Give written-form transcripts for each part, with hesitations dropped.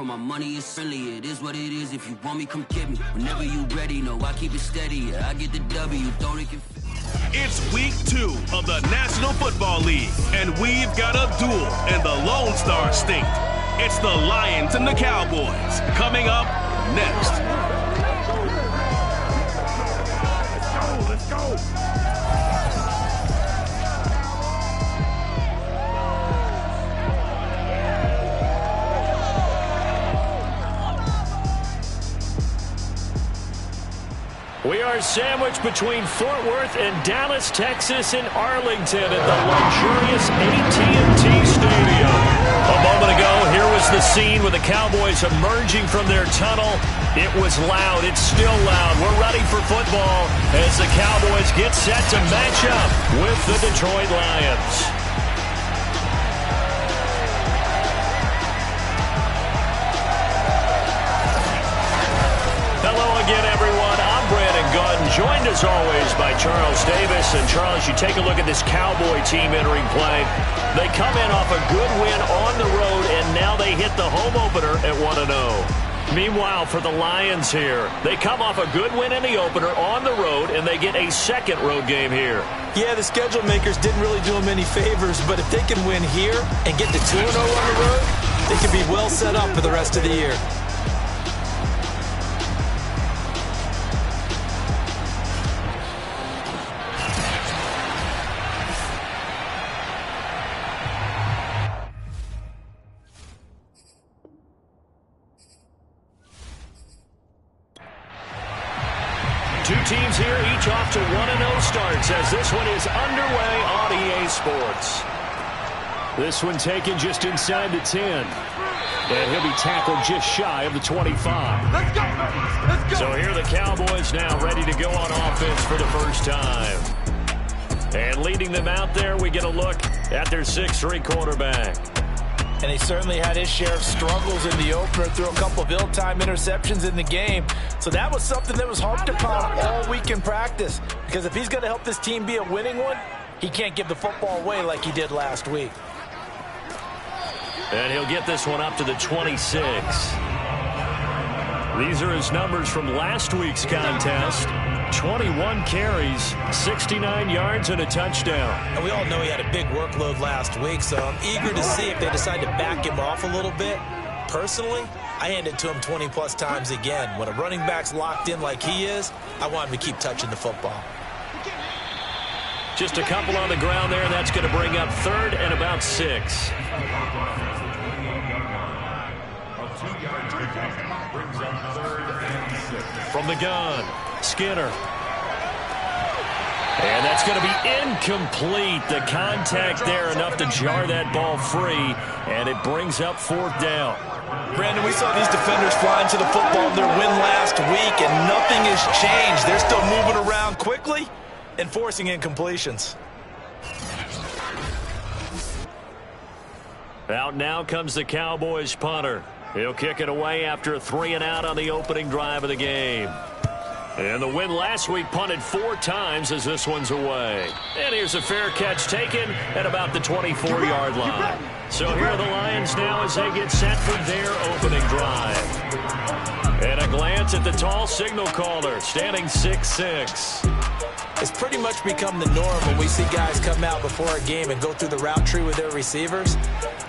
My money is friendly, it is what it is. If you want me, come get me. Whenever you ready, no, I keep it steady. Yeah, I get the W, don't it confuse. It's week 2 of the National Football League, and we've got a duel in the Lone Star State. It's the Lions and the Cowboys coming up next. Let's go. We are sandwiched between Fort Worth and Dallas, Texas, in Arlington at the luxurious AT&T Stadium. A moment ago, here was the scene with the Cowboys emerging from their tunnel. It was loud. It's still loud. We're ready for football as the Cowboys get set to match up with the Detroit Lions. Hello again, everyone. Joined as always by Charles Davis. And Charles, you take a look at this Cowboy team entering play. They come in off a good win on the road, and now they hit the home opener at 1-0. Meanwhile, for the Lions here, they come off a good win in the opener on the road, and they get a second road game here. Yeah, the schedule makers didn't really do them any favors, but if they can win here and get to 2-0 on the road, they can be well set up for the rest of the year. Two teams here, each off to 1-0 starts as this one is underway on EA Sports. This one taken just inside the 10. And he'll be tackled just shy of the 25. Let's go! Let's go! So here are the Cowboys now ready to go on offense for the first time. And leading them out there, we get a look at their 6'3" quarterback. And he certainly had his share of struggles in the opener, threw a couple of ill-timed interceptions in the game. So that was something that was harped upon all week in practice. Because if he's going to help this team be a winning one, he can't give the football away like he did last week. And he'll get this one up to the 26. These are his numbers from last week's contest. 21 carries, 69 yards, and a touchdown. And we all know he had a big workload last week, so I'm eager to see if they decide to back him off a little bit. Personally, I hand it to him 20-plus times again. When a running back's locked in like he is, I want him to keep touching the football. Just a couple on the ground there, and that's going to bring up third and about 6. From the gun, Skinner. And that's going to be incomplete. The contact there enough to jar that ball free, and it brings up 4th down. Brandon, we saw these defenders flying to the football in their win last week, and nothing has changed. They're still moving around quickly and forcing incompletions. Out now comes the Cowboys punter. He'll kick it away after a 3-and-out on the opening drive of the game. And the win last week punted 4 times as this one's away. And here's a fair catch taken at about the 24-yard line. So here are the Lions now as they get set for their opening drive. And a glance at the tall signal caller, standing 6'6". It's pretty much become the norm when we see guys come out before a game and go through the route tree with their receivers.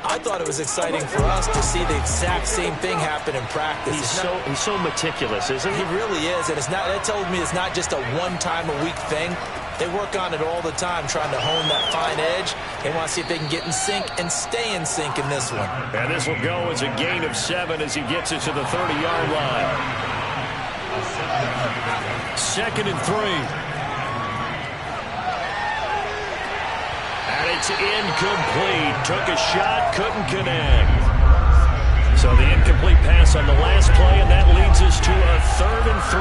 I thought it was exciting for us to see the exact same thing happen in practice. He's so meticulous, isn't he? He really is, and that tells me it's not just a one-time-a-week thing. They work on it all the time, trying to hone that fine edge. They want to see if they can get in sync and stay in sync in this one. And this will go as a gain of 7 as he gets it to the 30-yard line. 2nd and 3. And it's incomplete. Took a shot, couldn't connect. So the incomplete pass on the last play, and that leads us to a 3rd and 3.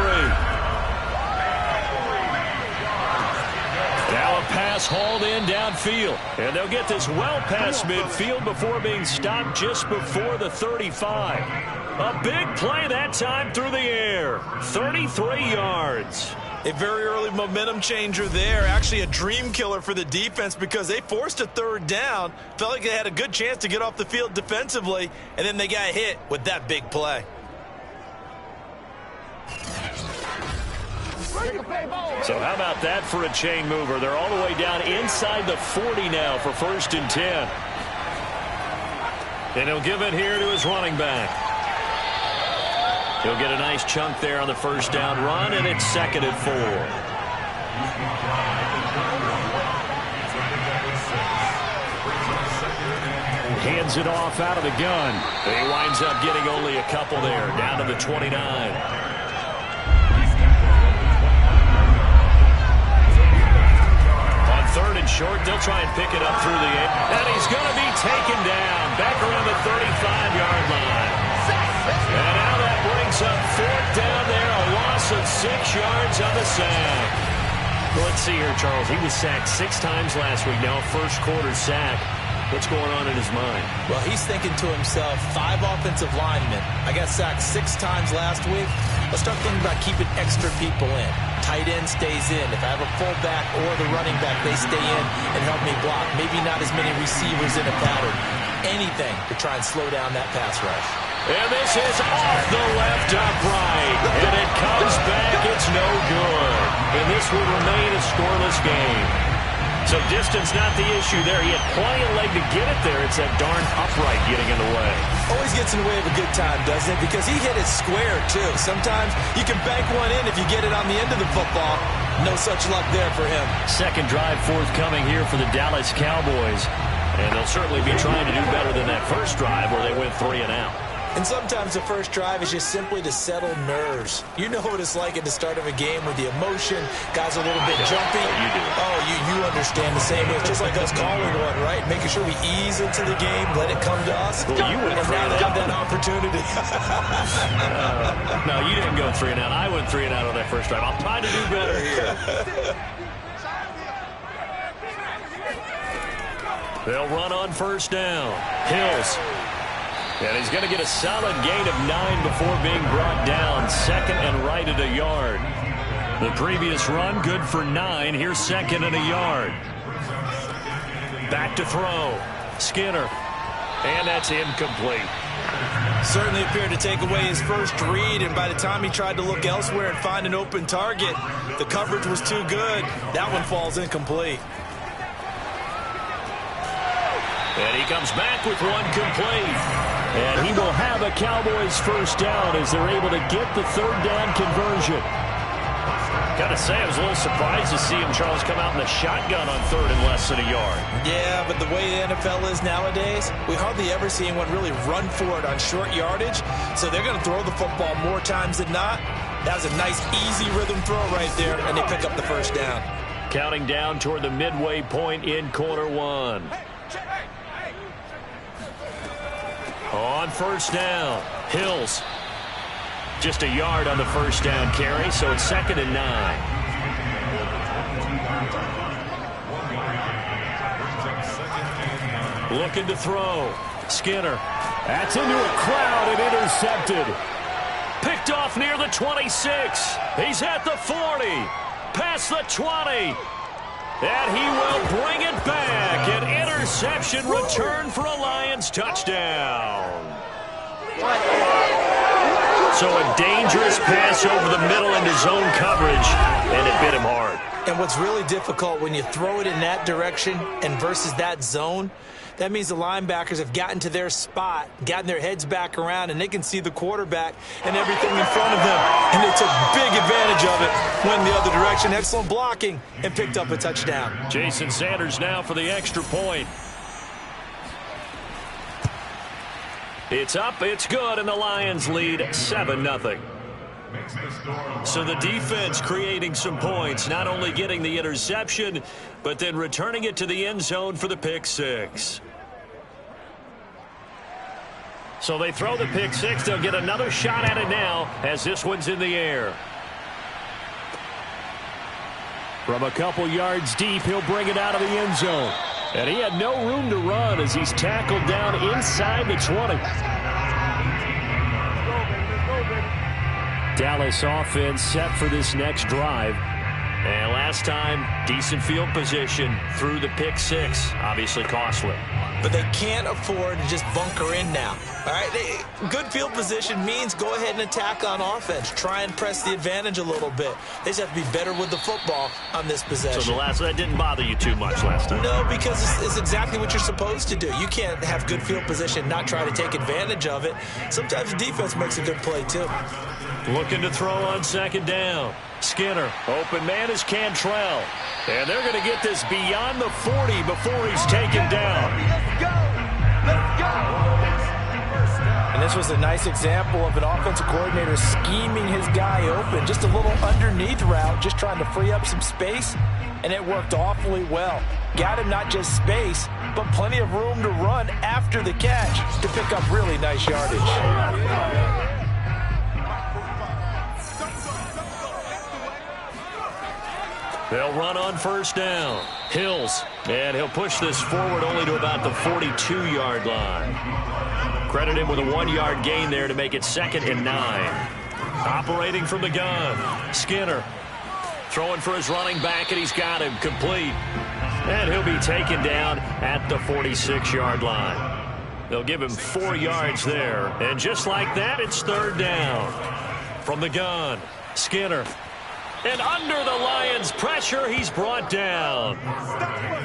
Now a pass hauled in downfield. And they'll get this well past midfield before being stopped just before the 35. A big play that time through the air. 33 yards. A very early momentum changer there. Actually a dream killer for the defense because they forced a third down. Felt like they had a good chance to get off the field defensively, and then they got hit with that big play. So how about that for a chain mover? They're all the way down inside the 40 now for 1st and 10. And he'll give it here to his running back. He'll get a nice chunk there on the 1st down run, and it's 2nd and 4. Hands it off out of the gun. He winds up getting only a couple there, down to the 29. On 3rd and short, they'll try and pick it up through the air. And he's going to be taken down back around the 35-yard line. And now that brings up 4th down there, a loss of 6 yards on the sack. Well, let's see here, Charles. He was sacked 6 times last week. Now a first-quarter sack. What's going on in his mind? Well, he's thinking to himself, 5 offensive linemen. I got sacked 6 times last week. Let's start thinking about keeping extra people in. Tight end stays in. If I have a fullback or the running back, they stay in and help me block. Maybe not as many receivers in a pattern. Anything to try and slow down that pass rush. And this is off the left upright. And it comes back. It's no good. And this will remain a scoreless game. So distance not the issue there. He had plenty of leg to get it there. It's that darn upright getting in the way. Always gets in the way of a good time, doesn't it? Because he hit it square, too. Sometimes you can bank one in if you get it on the end of the football. No such luck there for him. Second drive forthcoming here for the Dallas Cowboys. And they'll certainly be trying to do better than that first drive where they went 3 and out. And sometimes the first drive is just simply to settle nerves. You know what it's like at the start of a game with the emotion. Guys are a little bit jumpy. You do. Oh, you understand the same. It's just like us calling one, right? Making sure we ease into the game, let it come to us. Well, you went and now they have that opportunity. No, you didn't go 3 and out. I went 3 and out on that first drive. I'll try to do better here. They'll run on 1st down. Hills. And he's going to get a solid gain of 9 before being brought down. 2nd and right at a yard. The previous run, good for 9. Here's 2nd and a yard. Back to throw. Skinner. And that's incomplete. Certainly appeared to take away his first read, and by the time he tried to look elsewhere and find an open target, the coverage was too good. That one falls incomplete. And he comes back with one complete. And he will have a Cowboys 1st down as they're able to get the 3rd down conversion. Got to say, I was a little surprised to see him, Charles, come out in the shotgun on 3rd and less than a yard. Yeah, but the way the NFL is nowadays, we hardly ever see anyone really run for it on short yardage. So they're going to throw the football more times than not. That was a nice, easy rhythm throw right there, and they pick up the 1st down. Counting down toward the midway point in quarter 1. On 1st down, Hills. Just a yard on the 1st down carry, so it's 2nd and 9. Looking to throw. Skinner. That's into a crowd and intercepted. Picked off near the 26. He's at the 40. Past the 20. And he will bring it back. An interception return for a Lions touchdown. So a dangerous pass over the middle into zone coverage, and it bit him hard. And what's really difficult when you throw it in that direction and versus that zone, that means the linebackers have gotten to their spot, gotten their heads back around, and they can see the quarterback and everything in front of them. And they took big advantage of it, went the other direction. Excellent blocking, and picked up a touchdown. Jason Sanders now for the extra point. It's up, it's good, and the Lions lead 7-0. So the defense creating some points, not only getting the interception, but then returning it to the end zone for the pick 6. So they throw the pick 6. They'll get another shot at it now as this one's in the air. From a couple yards deep, he'll bring it out of the end zone. And he had no room to run as he's tackled down inside the 20. Dallas offense set for this next drive. And last time, decent field position through the pick six. Obviously costly. But they can't afford to just bunker in now. All right, good field position means go ahead and attack on offense. Try and press the advantage a little bit. They just have to be better with the football on this possession. So that didn't bother you too much last time? No, because it's exactly what you're supposed to do. You can't have good field position and not try to take advantage of it. Sometimes the defense makes a good play, too. Looking to throw on second down. Skinner, open man is Cantrell. And they're going to get this beyond the 40 before he's taken down. Let's go! Let's go! And this was a nice example of an offensive coordinator scheming his guy open. Just a little underneath route, just trying to free up some space, and it worked awfully well. Got him not just space, but plenty of room to run after the catch to pick up really nice yardage. They'll run on first down. Hills, and he'll push this forward only to about the 42-yard line. Credit him with a 1-yard gain there to make it 2nd and 9. Operating from the gun, Skinner. Throwing for his running back, and he's got him complete. And he'll be taken down at the 46-yard line. They'll give him 4 yards there. And just like that, it's 3rd down. From the gun, Skinner. And under the Lions' pressure, he's brought down.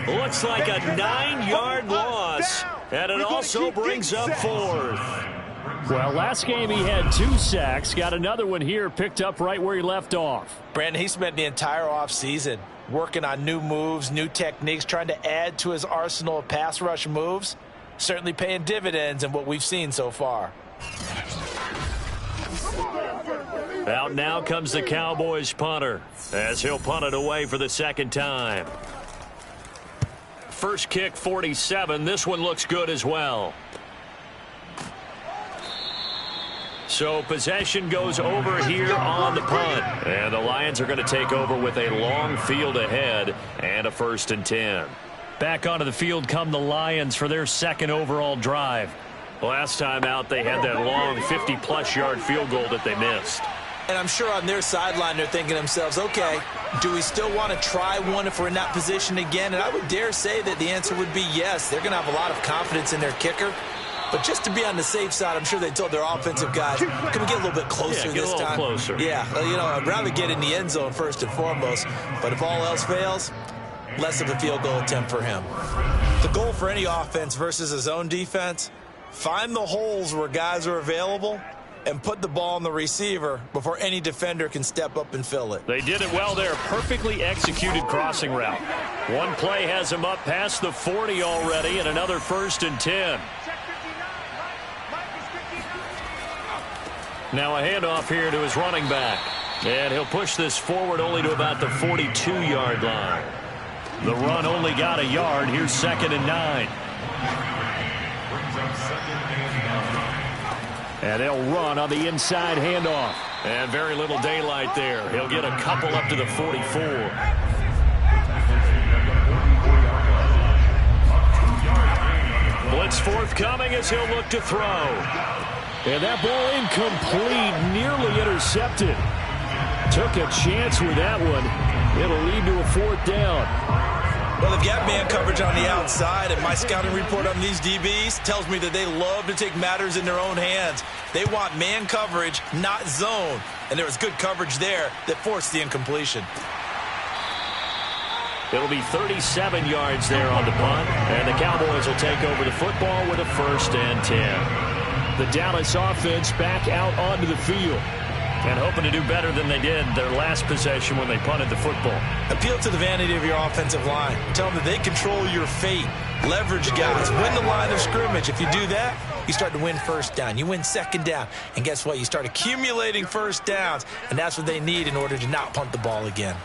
Looks like a 9-yard loss. And it also brings up 4th. Well, last game he had 2 sacks. Got another one here, picked up right where he left off. Brandon, he spent the entire offseason working on new moves, new techniques, trying to add to his arsenal of pass rush moves. Certainly paying dividends in what we've seen so far. Out now comes the Cowboys punter as he'll punt it away for the 2nd time. First kick 47. This one looks good as well. So possession goes over here on the punt. And the Lions are going to take over with a long field ahead and a 1st and 10. Back onto the field come the Lions for their 2nd overall drive. Last time out they had that long 50-plus yard field goal that they missed. And I'm sure on their sideline they're thinking to themselves, okay, do we still want to try one if we're in that position again? And I would dare say that the answer would be yes. They're going to have a lot of confidence in their kicker. But just to be on the safe side, I'm sure they told their offensive guys, can we get a little bit closer this time? Closer. Yeah, you know, I'd rather get in the end zone first and foremost. But if all else fails, less of a field goal attempt for him. The goal for any offense versus a zone defense, find the holes where guys are available and put the ball on the receiver before any defender can step up and fill it. They did it well there. Perfectly executed crossing route. One play has him up past the 40 already, and another 1st and 10. Now a handoff here to his running back. And he'll push this forward only to about the 42-yard line. The run only got a yard. Here's 2nd and 9. And they'll run on the inside handoff. And very little daylight there. He'll get a couple up to the 44. Blitz forthcoming as he'll look to throw. And that ball incomplete, nearly intercepted. Took a chance with that one. It'll lead to a 4th down. Well, they've got man coverage on the outside, and my scouting report on these DBs tells me that they love to take matters in their own hands. They want man coverage, not zone. And there was good coverage there that forced the incompletion. It'll be 37 yards there on the punt, and the Cowboys will take over the football with a 1st and 10. The Dallas offense back out onto the field. And hoping to do better than they did their last possession when they punted the football. Appeal to the vanity of your offensive line. Tell them that they control your fate. Leverage guys. Win the line of scrimmage. If you do that, you start to win 1st down. You win 2nd down. And guess what? You start accumulating 1st downs. And that's what they need in order to not punt the ball again.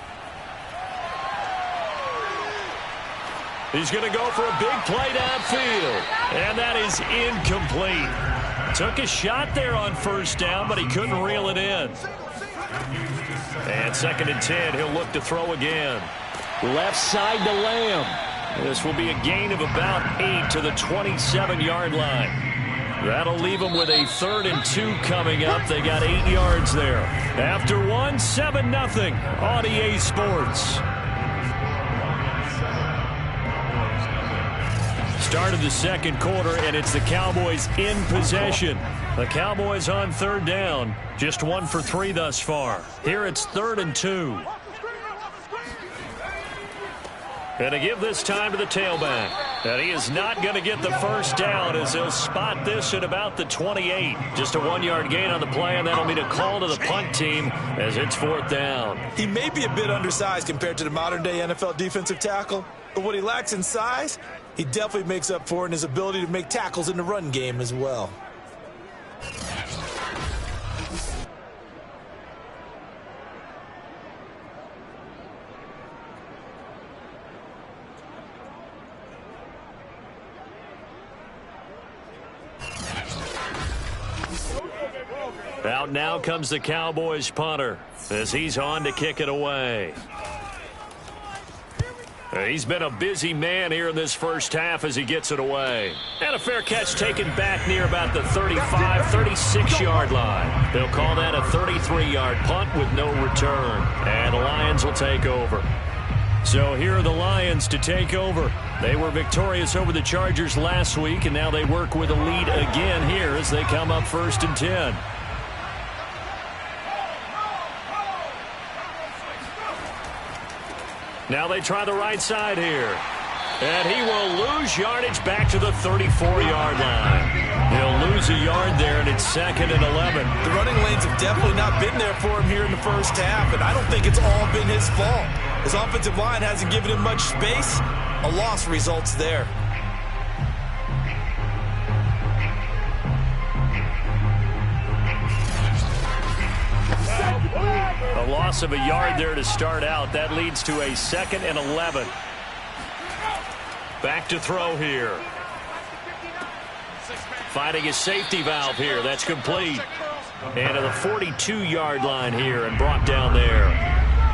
He's going to go for a big play downfield. And that is incomplete. Took a shot there on 1st down, but he couldn't reel it in. And 2nd and 10, he'll look to throw again. Left side to Lamb. This will be a gain of about 8 to the 27-yard line. That'll leave them with a 3rd and 2 coming up. They got 8 yards there. After 1, 7-0 on EA Sports. Start of the second quarter, and it's the Cowboys in possession. The Cowboys on 3rd down. Just 1 for 3 thus far. Here it's 3rd and 2. And to give this time to the tailback. And he is not going to get the first down as he'll spot this at about the 28. Just a 1-yard gain on the play, and that'll mean a call to the punt team as it's 4th down. He may be a bit undersized compared to the modern-day NFL defensive tackle, but what he lacks in size, he definitely makes up for in his ability to make tackles in the run game as well. Out now comes the Cowboys punter as he's on to kick it away. He's been a busy man here in this first half as he gets it away. And a fair catch taken back near about the 35, 36-yard line. They'll call that a 33-yard punt with no return. And the Lions will take over. So here are the Lions to take over. They were victorious over the Chargers last week, and now they work with a lead again here as they come up 1st and 10. Now they try the right side here. And he will lose yardage back to the 34-yard line. He'll lose a yard there, and it's 2nd and 11. The running lanes have definitely not been there for him here in the first half, and I don't think it's all been his fault. His offensive line hasn't given him much space. A loss results there. A loss of a yard there to start out. That leads to a 2nd and 11. Back to throw here. Finding a safety valve here. That's complete. And to the 42-yard line here and brought down there.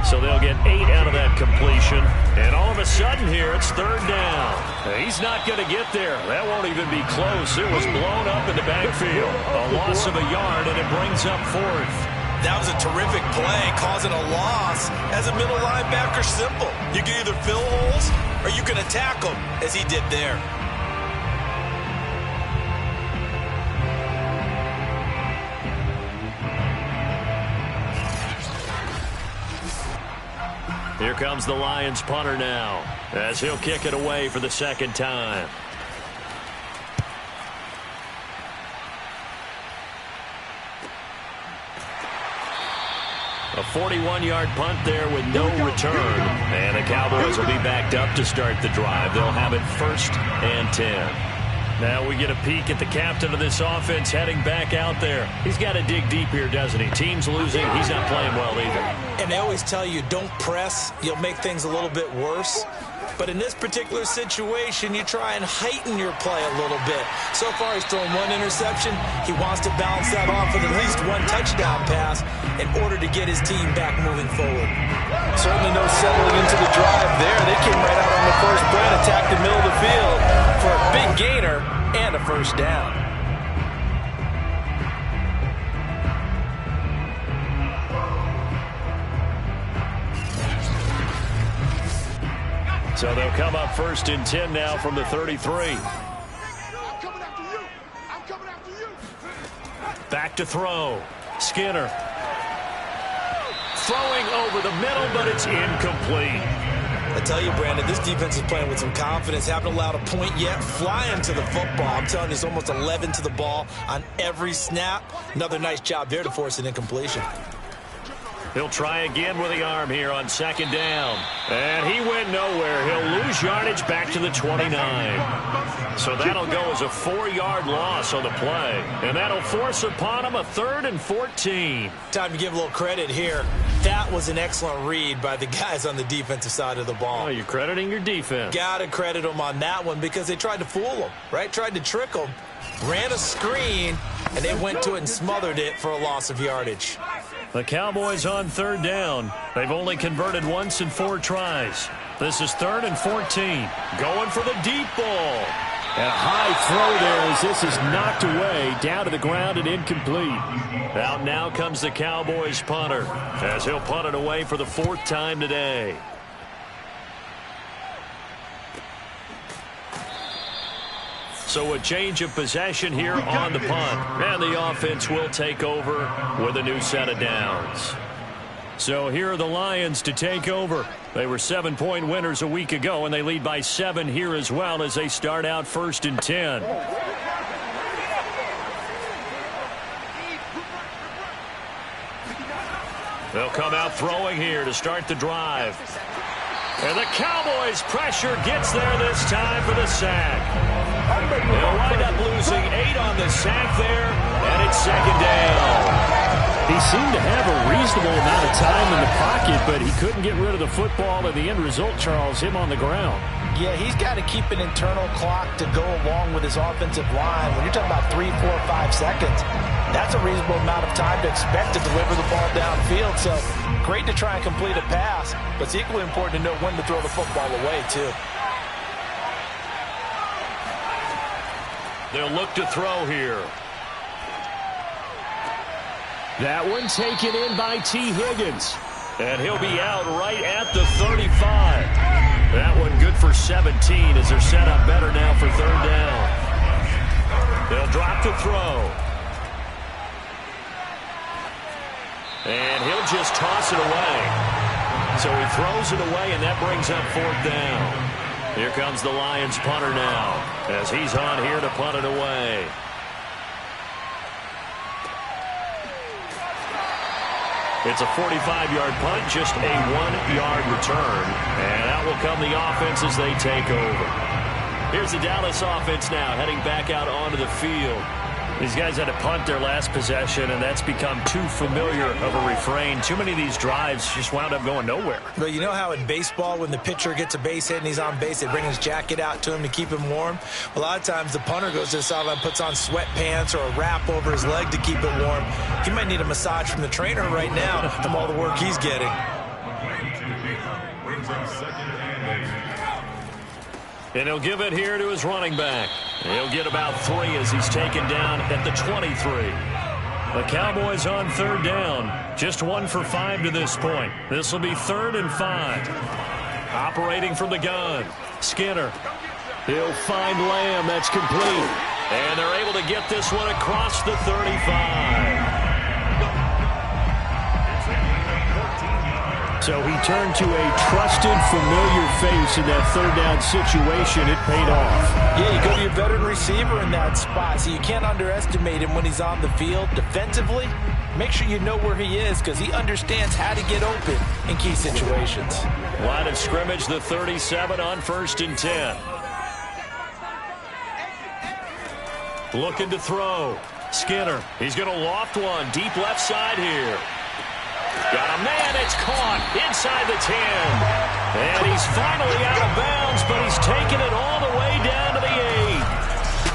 So they'll get 8 out of that completion. And all of a sudden here, it's 3rd down. He's not going to get there. That won't even be close. It was blown up in the backfield. A loss of a yard, and it brings up 4th. That was a terrific play, causing a loss. As a middle linebacker, simple. You can either fill holes or you can attack them, as he did there. Here comes the Lions punter now, as he'll kick it away for the 2nd time. A 41-yard punt there with no return. And the Cowboys will be backed up to start the drive. They'll have it 1st and 10. Now we get a peek at the captain of this offense heading back out there. He's got to dig deep here, doesn't he? Team's losing. He's not playing well either. And they always tell you, don't press. You'll make things a little bit worse. But in this particular situation, you try and heighten your play a little bit. So far, he's thrown 1 interception. He wants to balance that off with at least 1 touchdown pass in order to get his team back moving forward. Certainly no settling into the drive there. They came right out on the first play and attacked the middle of the field for a big gainer and a 1st down. So they'll come up 1st and 10 now from the 33. Back to throw. Skinner. Throwing over the middle, but it's incomplete. I tell you, Brandon, this defense is playing with some confidence. Haven't allowed a point yet. Flying to the football. I'm telling you, it's almost 11 to the ball on every snap. Another nice job there to force an incompletion. He'll try again with the arm here on 2nd down. And he went nowhere. He'll lose yardage back to the 29. So that'll go as a 4-yard loss on the play. And that'll force upon him a 3rd and 14. Time to give a little credit here. That was an excellent read by the guys on the defensive side of the ball. Oh, you're crediting your defense. Got to credit them on that one because they tried to fool them, right? Tried to trick them. Ran a screen, and they went to it and smothered it for a loss of yardage. The Cowboys on 3rd down. They've only converted once in 4 tries. This is 3rd and 14. Going for the deep ball. And a high throw there as this is knocked away, down to the ground and incomplete. Out now comes the Cowboys punter, as he'll punt it away for the 4th time today. So a change of possession here on the punt. And the offense will take over with a new set of downs. So here are the Lions to take over. They were 7-point winners a week ago, and they lead by 7 here as well as they start out 1st and 10. They'll come out throwing here to start the drive. And the Cowboys' pressure gets there this time for the sack. They'll wind up losing 8 on the sack there, and it's 2nd down. He seemed to have a reasonable amount of time in the pocket, but he couldn't get rid of the football, and the end result, Charles, him on the ground. Yeah, he's got to keep an internal clock to go along with his offensive line. When you're talking about 3, 4, 5 seconds, that's a reasonable amount of time to expect to deliver the ball downfield. So great to try and complete a pass, but it's equally important to know when to throw the football away, too. They'll look to throw here. That one taken in by T. Higgins. And he'll be out right at the 35. That one good for 17 as they're set up better now for 3rd down. They'll drop to throw. And he'll just toss it away. So he throws it away, and that brings up 4th down. Here comes the Lions punter now as he's on here to punt it away. It's a 45-yard punt, just a 1-yard return. And out will come the offense as they take over. Here's the Dallas offense now, heading back out onto the field. These guys had to punt their last possession, and that's become too familiar of a refrain. Too many of these drives just wound up going nowhere. But you know how in baseball, when the pitcher gets a base hit and he's on base, they bring his jacket out to him to keep him warm? A lot of times the punter goes to the sideline, puts on sweatpants or a wrap over his leg to keep it warm. He might need a massage from the trainer right now from all the work he's getting. And he'll give it here to his running back. He'll get about 3 as he's taken down at the 23. The Cowboys on 3rd down. Just 1 for 5 to this point. This will be 3rd and 5. Operating from the gun. Skinner. He'll find Lamb. That's complete. And they're able to get this one across the 35. So he turned to a trusted, familiar face in that 3rd down situation. It paid off. Yeah, you go to your veteran receiver in that spot, so you can't underestimate him when he's on the field. Defensively, make sure you know where he is because he understands how to get open in key situations. Line of scrimmage, the 37 on 1st and 10. Looking to throw. Skinner, he's going to loft one. Deep left side here. Got a man, it's caught inside the 10. And he's finally out of bounds, but he's taken it all the way down to the 8.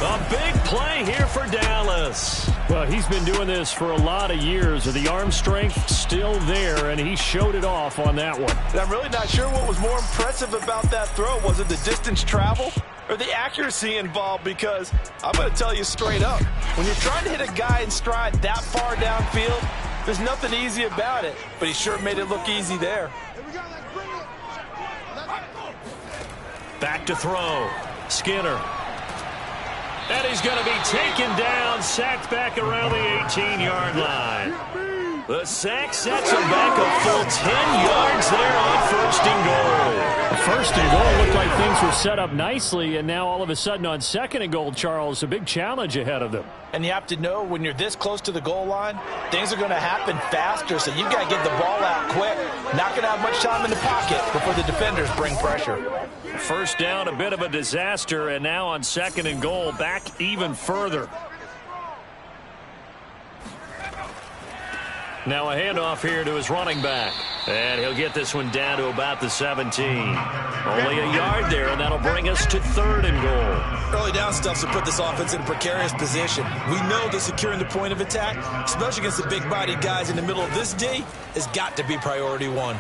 A big play here for Dallas. Well, he's been doing this for a lot of years. The arm strength still there, and he showed it off on that one. And I'm really not sure what was more impressive about that throw. Was it the distance travel or the accuracy involved? Because I'm going to tell you straight up, when you're trying to hit a guy in stride that far downfield, there's nothing easy about it, but he sure made it look easy there. Back to throw. Skinner. And he's going to be taken down, sacked back around the 18-yard line. The sack sets him back a full 10 yards there on 1st and goal. First and goal looked like things were set up nicely, and now all of a sudden on 2nd and goal, Charles, a big challenge ahead of them. And you have to know when you're this close to the goal line, things are going to happen faster, so you've got to get the ball out quick. Not going to have much time in the pocket before the defenders bring pressure. 1st down, a bit of a disaster, and now on 2nd and goal, back even further. Now a handoff here to his running back. And he'll get this one down to about the 17. Only a yard there, and that'll bring us to 3rd and goal. Early down stuff to put this offense in a precarious position. We know that securing the point of attack, especially against the big-bodied guys in the middle of this D, has got to be priority 1.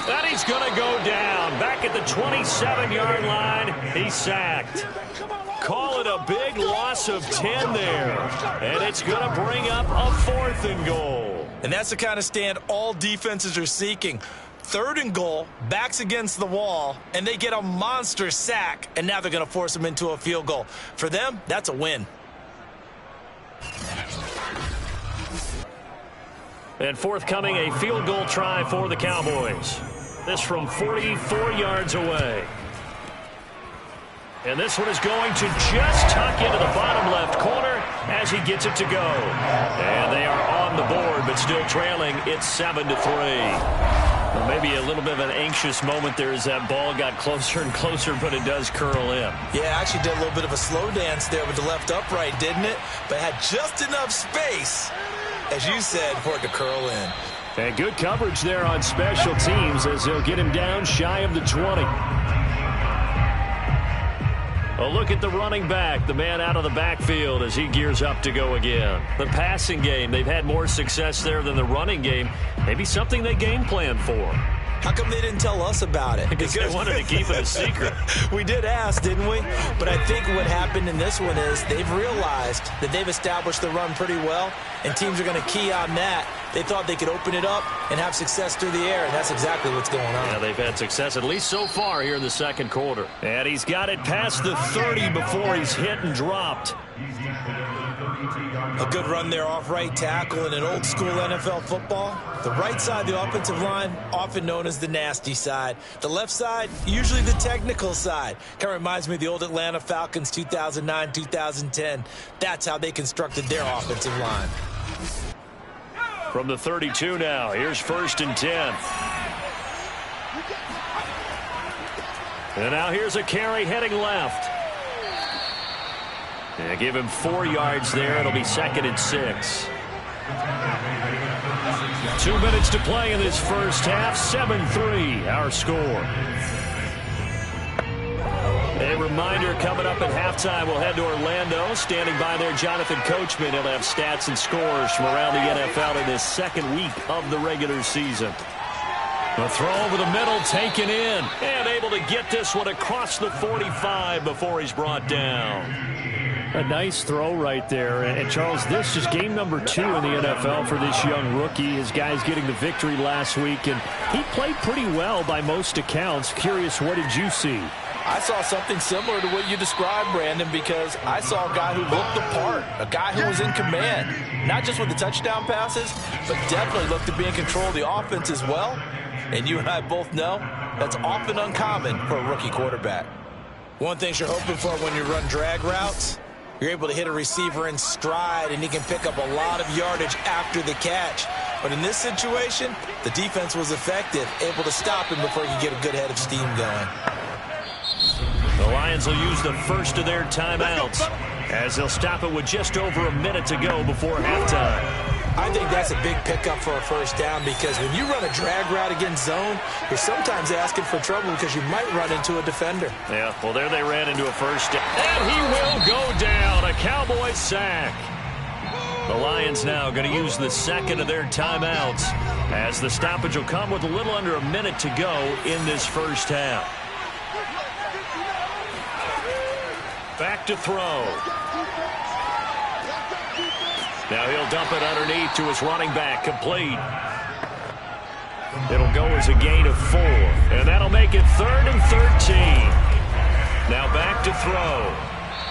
And he's going to go down. Back at the 27-yard line, he's sacked. Call it a big loss of 10 there. And it's going to bring up a 4th and goal. And that's the kind of stand all defenses are seeking. 3rd and goal, backs against the wall, and they get a monster sack, and now they're going to force them into a field goal. For them, that's a win. And forthcoming, a field goal try for the Cowboys. This from 44 yards away. And this one is going to just tuck into the bottom left corner as he gets it to go. And they are on the board, but still trailing. It's 7-3. Well, maybe a little bit of an anxious moment there as that ball got closer and closer, but it does curl in. Yeah, actually did a little bit of a slow dance there with the left upright, didn't it? But had just enough space, as you said, for it to curl in. And good coverage there on special teams as they'll get him down shy of the 20. A look at the running back, the man out of the backfield as he gears up to go again. The passing game, they've had more success there than the running game. Maybe something they game plan for. How come they didn't tell us about it? Because they wanted to keep it a secret. We did ask, didn't we? But I think what happened in this one is they've realized that they've established the run pretty well, and teams are going to key on that. They thought they could open it up and have success through the air, and that's exactly what's going on. Yeah, they've had success, at least so far here in the second quarter. And he's got it past the 30 before he's hit and dropped. A good run there off right tackle in an old-school NFL football. The right side of the offensive line, often known as the nasty side. The left side, usually the technical side. Kind of reminds me of the old Atlanta Falcons 2009-2010. That's how they constructed their offensive line. From the 32 now, here's 1st and 10. And now here's a carry heading left. And give him 4 yards there. It'll be 2nd and 6. 2 minutes to play in this first half. 7-3, our score. A reminder coming up at halftime, we'll head to Orlando. Standing by there, Jonathan Coachman. He'll have stats and scores from around the NFL in his second week of the regular season. The throw over the middle, taken in, and able to get this one across the 45 before he's brought down. A nice throw right there. And Charles, this is game number 2 in the NFL for this young rookie. His guys getting the victory last week, and he played pretty well by most accounts. Curious, what did you see? I saw something similar to what you described, Brandon, because I saw a guy who looked the part, a guy who was in command, not just with the touchdown passes, but definitely looked to be in control of the offense as well. And you and I both know that's often uncommon for a rookie quarterback. One thing you're hoping for when you run drag routes, you're able to hit a receiver in stride, and he can pick up a lot of yardage after the catch. But in this situation, the defense was effective, able to stop him before he could get a good head of steam going. The Lions will use the first of their timeouts as they'll stop it with just over a minute to go before halftime. I think that's a big pickup for a first down, because when you run a drag route against zone, you're sometimes asking for trouble because you might run into a defender. Yeah, well, there they ran into a first down. And he will go down. A Cowboy sack. The Lions now going to use the second of their timeouts as the stoppage will come with a little under a minute to go in this first half. Back to throw. Now he'll dump it underneath to his running back, complete. It'll go as a gain of 4, and that'll make it 3rd and 13. Now back to throw.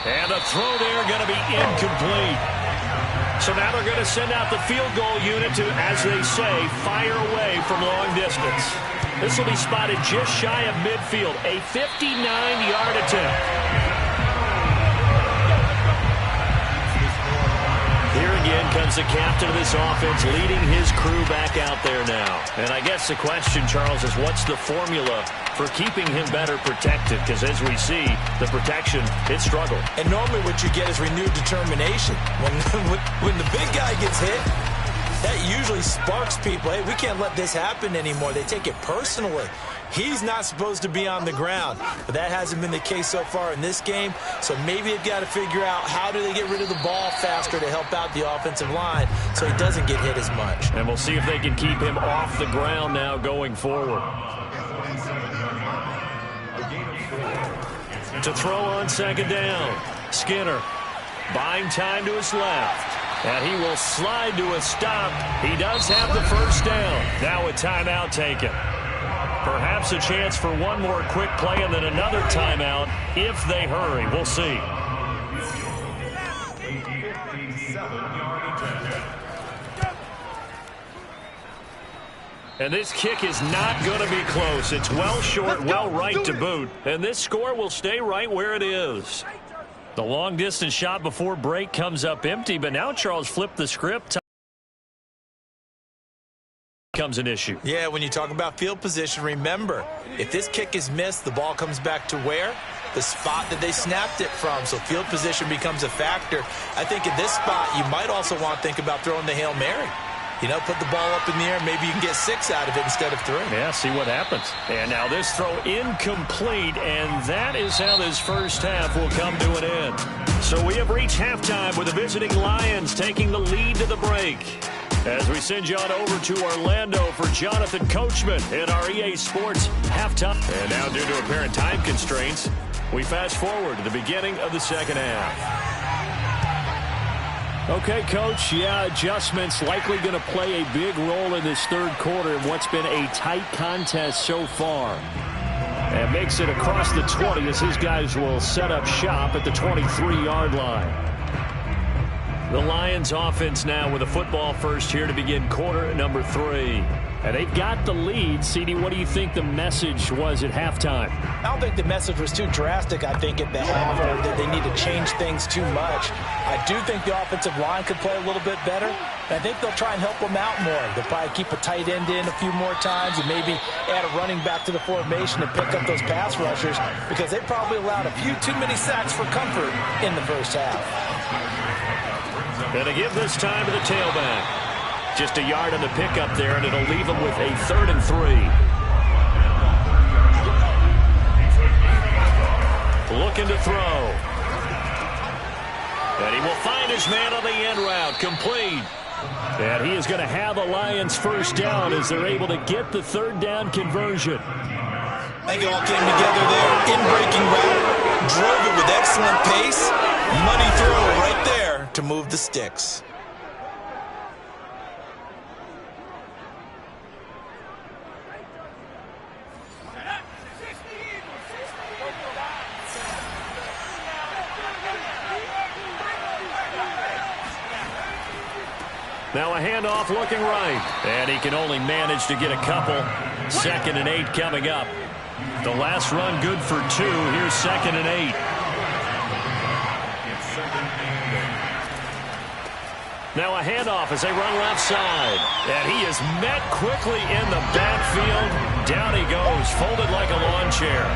And the throw there going to be incomplete. So now they're going to send out the field goal unit to, as they say, fire away from long distance. This will be spotted just shy of midfield, a 59-yard attempt. Here again comes the captain of this offense, leading his crew back out there now. And I guess the question, Charles, is what's the formula for keeping him better protected? Because as we see, the protection, it struggled. And normally what you get is renewed determination. When the big guy gets hit, that usually sparks people. Hey, we can't let this happen anymore. They take it personally. He's not supposed to be on the ground, but that hasn't been the case so far in this game. So maybe they've got to figure out how do they get rid of the ball faster to help out the offensive line so he doesn't get hit as much. And we'll see if they can keep him off the ground now going forward. To throw on second down, Skinner buying time to his left. And he will slide to a stop. He does have the first down. Now a timeout taken. Perhaps a chance for one more quick play and then another timeout if they hurry. We'll see. And this kick is not going to be close. It's well short, well right to boot. And this score will stay right where it is. The long distance shot before break comes up empty, but now Charles flipped the script. Becomes an issue. Yeah, when you talk about field position, remember, if this kick is missed, the ball comes back to where? The spot that they snapped it from. So field position becomes a factor. I think in this spot, you might also want to think about throwing the Hail Mary. You know, put the ball up in the air. Maybe you can get 6 out of it instead of 3. Yeah, see what happens. And now this throw incomplete, and that is how this first half will come to an end. So we have reached halftime with the visiting Lions taking the lead to the break. As we send you on over to Orlando for Jonathan Coachman in our EA Sports halftime. And now due to apparent time constraints, we fast forward to the beginning of the second half. Okay, Coach, yeah, adjustments likely going to play a big role in this third quarter in what's been a tight contest so far. And makes it across the 20 as his guys will set up shop at the 23-yard line. The Lions offense now with a football first here to begin quarter number 3. And they've got the lead. CD, what do you think the message was at halftime? I don't think the message was too drastic, I think, at the half, or that they need to change things too much. I do think the offensive line could play a little bit better. And I think they'll try and help them out more. They'll probably keep a tight end in a few more times and maybe add a running back to the formation and pick up those pass rushers because they probably allowed a few too many sacks for comfort in the first half. Going to give this time to the tailback. Just a yard on the pickup there, and it'll leave him with a 3rd and 3. Looking to throw. And he will find his man on the end route, complete. And he is going to have a Lions first down as they're able to get the 3rd down conversion. I think it all came together there. In-breaking route, drove it with excellent pace. Money throw right there to move the sticks. Now a handoff looking right. And he can only manage to get a couple. 2nd and 8 coming up. The last run good for 2. Here's 2nd and 8. Now a handoff as they run left side. And he is met quickly in the backfield. Down he goes, folded like a lawn chair.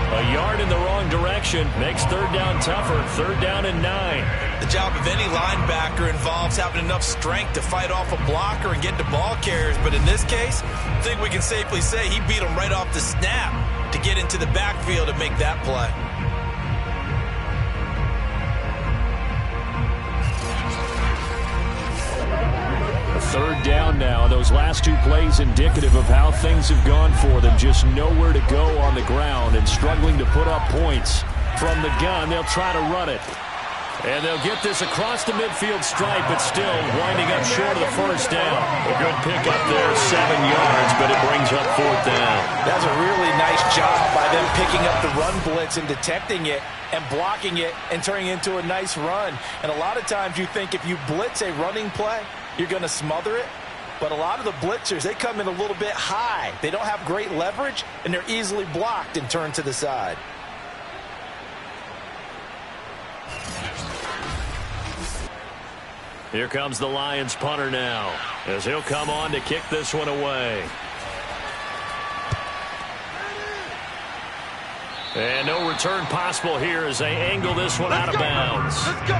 A yard in the wrong direction makes 3rd down tougher. 3rd down and 9. The job of any linebacker involves having enough strength to fight off a blocker and get to ball carriers. But in this case, I think we can safely say he beat him right off the snap to get into the backfield and make that play. A 3rd down now. Those last 2 plays indicative of how things have gone for them. Just nowhere to go on the ground and struggling to put up points. From the gun, they'll try to run it. And they'll get this across the midfield stripe, but still winding up short of the first down. A good pickup there, 7 yards, but it brings up 4th down. That's a really nice job by them picking up the run blitz and detecting it and blocking it and turning it into a nice run. And a lot of times you think if you blitz a running play, you're going to smother it. But a lot of the blitzers, they come in a little bit high. They don't have great leverage, and they're easily blocked and turned to the side. Here comes the Lions punter now, as he'll come on to kick this one away. And no return possible here as they angle this one out of bounds. Let's go.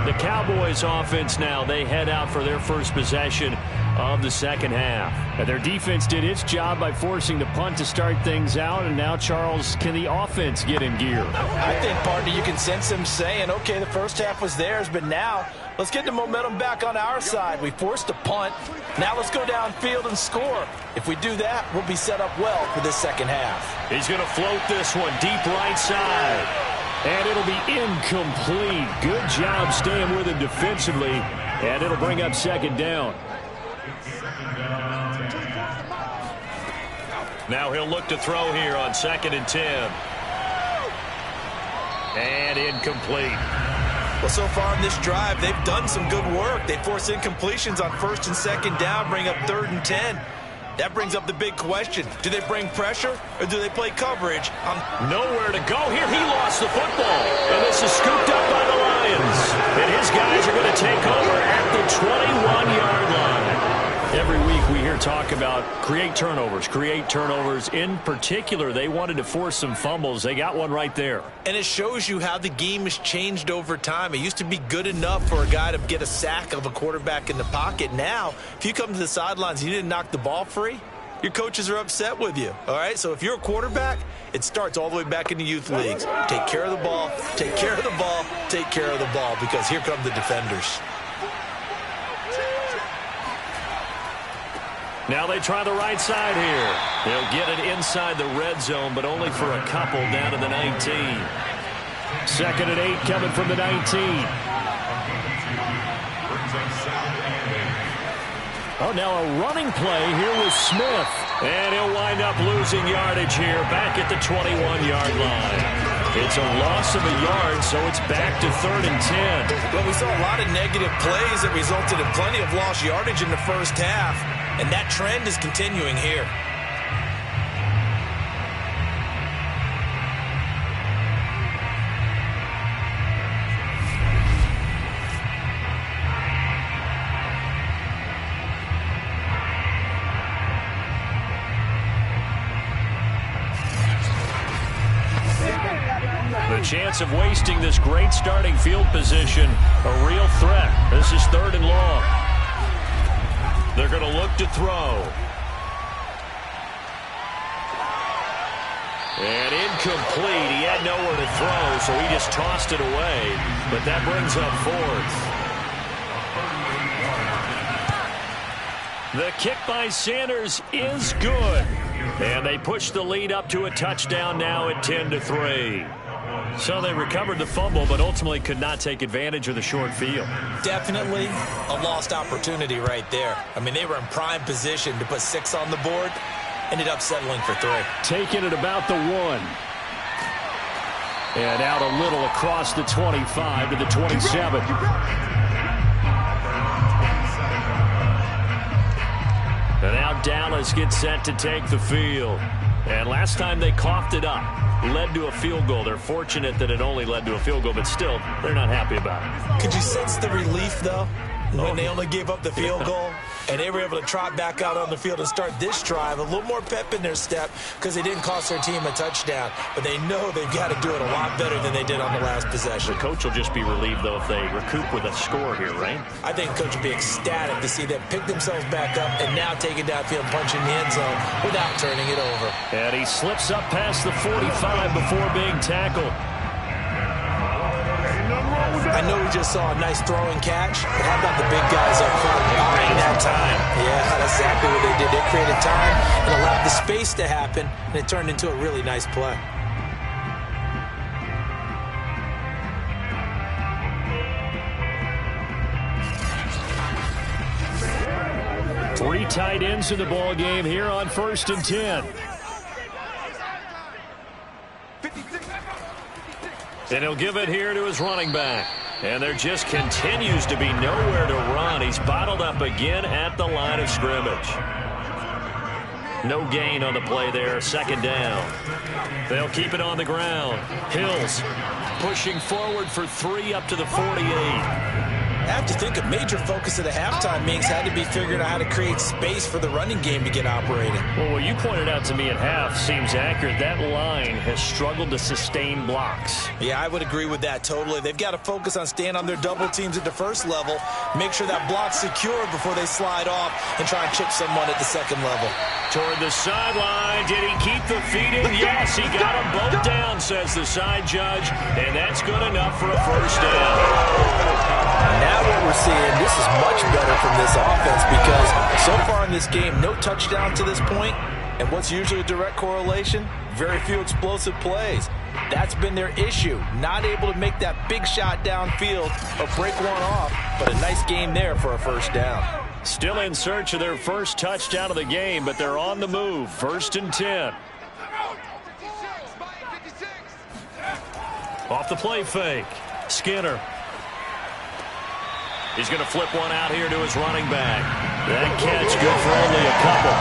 The Cowboys offense now, they head out for their first possession of the second half. And their defense did its job by forcing the punt to start things out. And now, Charles, can the offense get in gear? I think, partner, you can sense them saying, okay, the first half was theirs, but now let's get the momentum back on our side. We forced a punt. Now let's go downfield and score. If we do that, we'll be set up well for this second half. He's going to float this one deep right side. And it'll be incomplete. Good job staying with him defensively. And it'll bring up second down. Now he'll look to throw here on 2nd and 10. And incomplete. Well, so far in this drive, they've done some good work. They force incompletions on 1st and 2nd down, bring up 3rd and 10. That brings up the big question. Do they bring pressure or do they play coverage? Nowhere to go here. He lost the football. And this is scooped up by the Lions. And his guys are going to take over at the 21-yard line. Every week we hear talk about create turnovers. In particular, they wanted to force some fumbles. They got one right there. And it shows you how the game has changed over time. It used to be good enough for a guy to get a sack of a quarterback in the pocket. Now, if you come to the sidelines and you didn't knock the ball free, your coaches are upset with you. All right, so if you're a quarterback, it starts all the way back in the youth leagues. Take care of the ball, take care of the ball, take care of the ball, because here come the defenders. Now they try the right side here. They'll get it inside the red zone, but only for a couple down to the 19. 2nd and 8 coming from the 19. Oh, now a running play here with Smith. And he'll wind up losing yardage here back at the 21-yard line. It's a loss of a yard, so it's back to 3rd and 10. Well, we saw a lot of negative plays that resulted in plenty of lost yardage in the first half. And that trend is continuing here. The chance of wasting this great starting field position, a real threat. This is 3rd and long. They're going to look to throw. And incomplete. He had nowhere to throw, so he just tossed it away. But that brings up 4th. The kick by Sanders is good. And they push the lead up to a touchdown now at 10-3. So they recovered the fumble, but ultimately could not take advantage of the short field. Definitely a lost opportunity right there. I mean, they were in prime position to put 6 on the board. Ended up settling for 3. Taking it about the 1. And out a little across the 25 to the 27. And now Dallas gets set to take the field. And last time they coughed it up, led to a field goal. They're fortunate that it only led to a field goal, but still, they're not happy about it. Could you sense the relief, though, when they only gave up the field goal? And they were able to trot back out on the field and start this drive. A little more pep in their step because they didn't cost their team a touchdown. But they know they've got to do it a lot better than they did on the last possession. The coach will just be relieved, though, if they recoup with a score here, right? I think the coach will be ecstatic to see them pick themselves back up and now take it downfield and punch in the end zone without turning it over. And he slips up past the 45 before being tackled. I know we just saw a nice throwing catch, but how about the big guys up front buying that time? Yeah, that's exactly what they did. They created time and allowed the space to happen, and it turned into a really nice play. Three tight ends in the ball game here on 1st and 10. And he'll give it here to his running back. And there just continues to be nowhere to run. He's bottled up again at the line of scrimmage. No gain on the play there. 2nd down. They'll keep it on the ground. Hills pushing forward for 3 up to the 48. I have to think a major focus of the halftime meetings had to be figuring out how to create space for the running game to get operating. Well, what you pointed out to me at half seems accurate. That line has struggled to sustain blocks. Yeah, I would agree with that totally. They've got to focus on staying on their double teams at the first level, make sure that block's secured before they slide off and try and chip someone at the second level. Toward the sideline. Did he keep the feet in? Yes, he got them both down, says the side judge, and that's good enough for a first down. Now what we're seeing, this is much better from this offense because so far in this game, no touchdown to this point, and what's usually a direct correlation? Very few explosive plays. That's been their issue, not able to make that big shot downfield or break one off, but a nice game there for a first down. Still in search of their first touchdown of the game, but they're on the move. 1st and 10. Off the play fake. Skinner. He's going to flip one out here to his running back. That catch good for only a couple.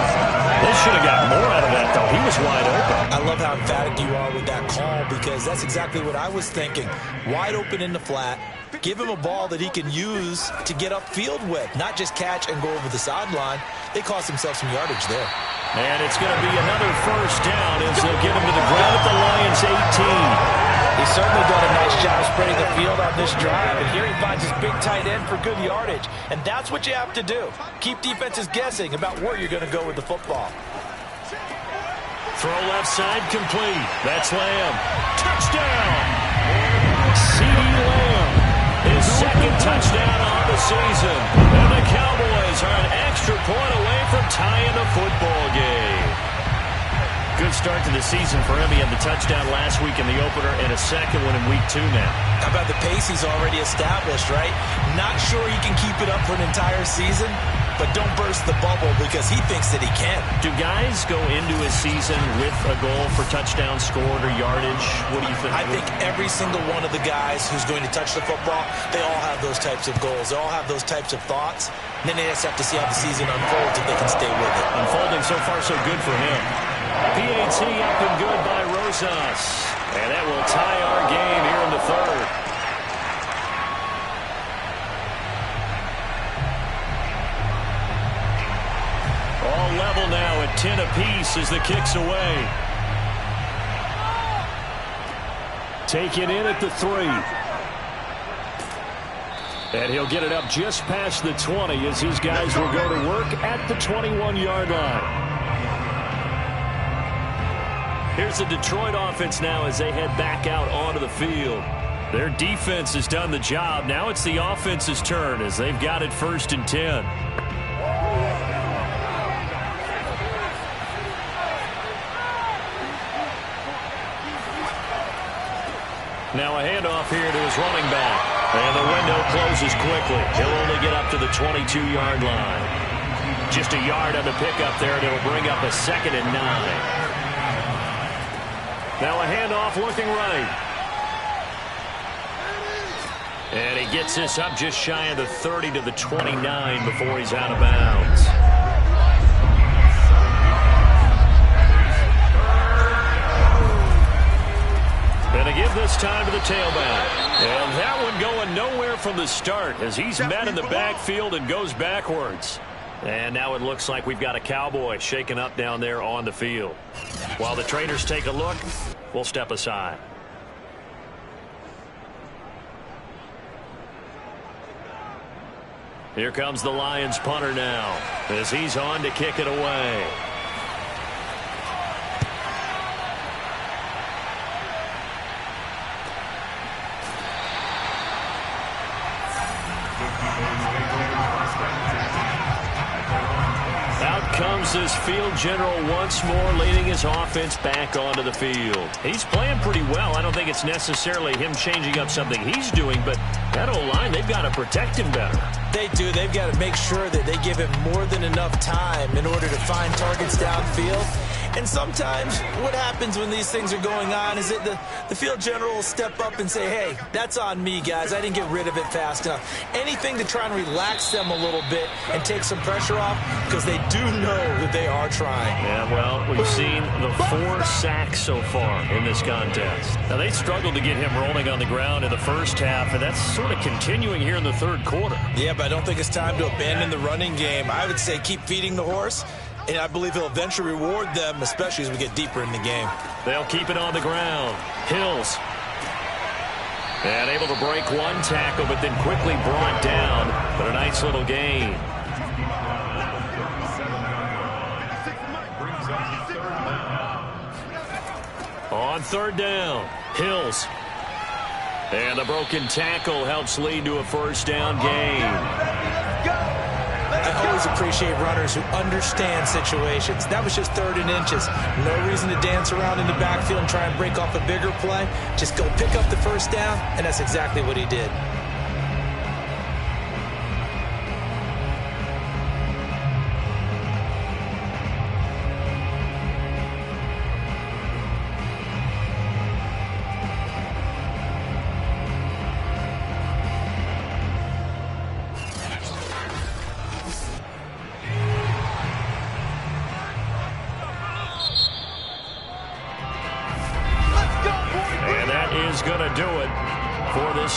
They should have got more out of that, though. He was wide open. I love how emphatic you are with that call because that's exactly what I was thinking. Wide open in the flat. Give him a ball that he can use to get upfield with, not just catch and go over the sideline. They cost themselves some yardage there. And it's going to be another first down as they'll get him to the ground at the Lions 18. He's certainly done a nice job spreading the field on this drive, and here he finds his big tight end for good yardage. And that's what you have to do. Keep defenses guessing about where you're going to go with the football. Throw left side complete. That's Lamb. Touchdown! CeeDee Lamb. His second touchdown on the season. And the Cowboys are an extra point away from tying the football game. Good start to the season for him. He had the touchdown last week in the opener and a second one in week 2 now. How about the pace he's already established, right? Not sure he can keep it up for an entire season, but don't burst the bubble because he thinks that he can. Do guys go into a season with a goal for touchdown scored or yardage? What do you think? I think every single one of the guys who's going to touch the football, they all have those types of goals. They all have those types of thoughts. And then they just have to see how the season unfolds if they can stay with it. Unfolding so far so good for him. PAT up and good by Rosas. And that will tie our game here in the third. All level now at 10 apiece as the kick's away. Taken in at the 3. And he'll get it up just past the 20 as his guys will go to work at the 21-yard line. Here's the Detroit offense now as they head back out onto the field. Their defense has done the job. Now it's the offense's turn as they've got it 1st and 10. Now a handoff here to his running back. And the window closes quickly. He'll only get up to the 22-yard line. Just a yard on the pickup there, and it'll bring up a 2nd and 9. Now a handoff looking right. And he gets this up just shy of the 30 to the 29 before he's out of bounds. And to give this time to the tailback. And that one going nowhere from the start as he's met in the backfield and goes backwards. And now it looks like we've got a Cowboy shaken up down there on the field. While the traders take a look, we'll step aside. Here comes the Lions punter now as he's on to kick it away. Comes this field general once more, leading his offense back onto the field. He's playing pretty well. I don't think it's necessarily him changing up something he's doing, but that O-line, they've got to protect him better. They do. They've got to make sure that they give him more than enough time in order to find targets downfield And sometimes what happens when these things are going on is that the field general will step up and say, hey, that's on me, guys. I didn't get rid of it fast enough. Anything to try and relax them a little bit and take some pressure off, because they do know that they are trying. Yeah, well, we've seen the 4 sacks so far in this contest. Now, they struggled to get him rolling on the ground in the first half, and that's sort of continuing here in the third quarter. Yeah, but I don't think it's time to abandon the running game. I would say keep feeding the horse, and I believe he'll eventually reward them, especially as we get deeper in the game. They'll keep it on the ground. Hills. And able to break one tackle, but then quickly brought down. But a nice little gain. On third down, Hills. And the broken tackle helps lead to a first down gain. I always appreciate runners who understand situations. That was just 3rd and inches. No reason to dance around in the backfield and try and break off a bigger play. Just go pick up the first down, and that's exactly what he did.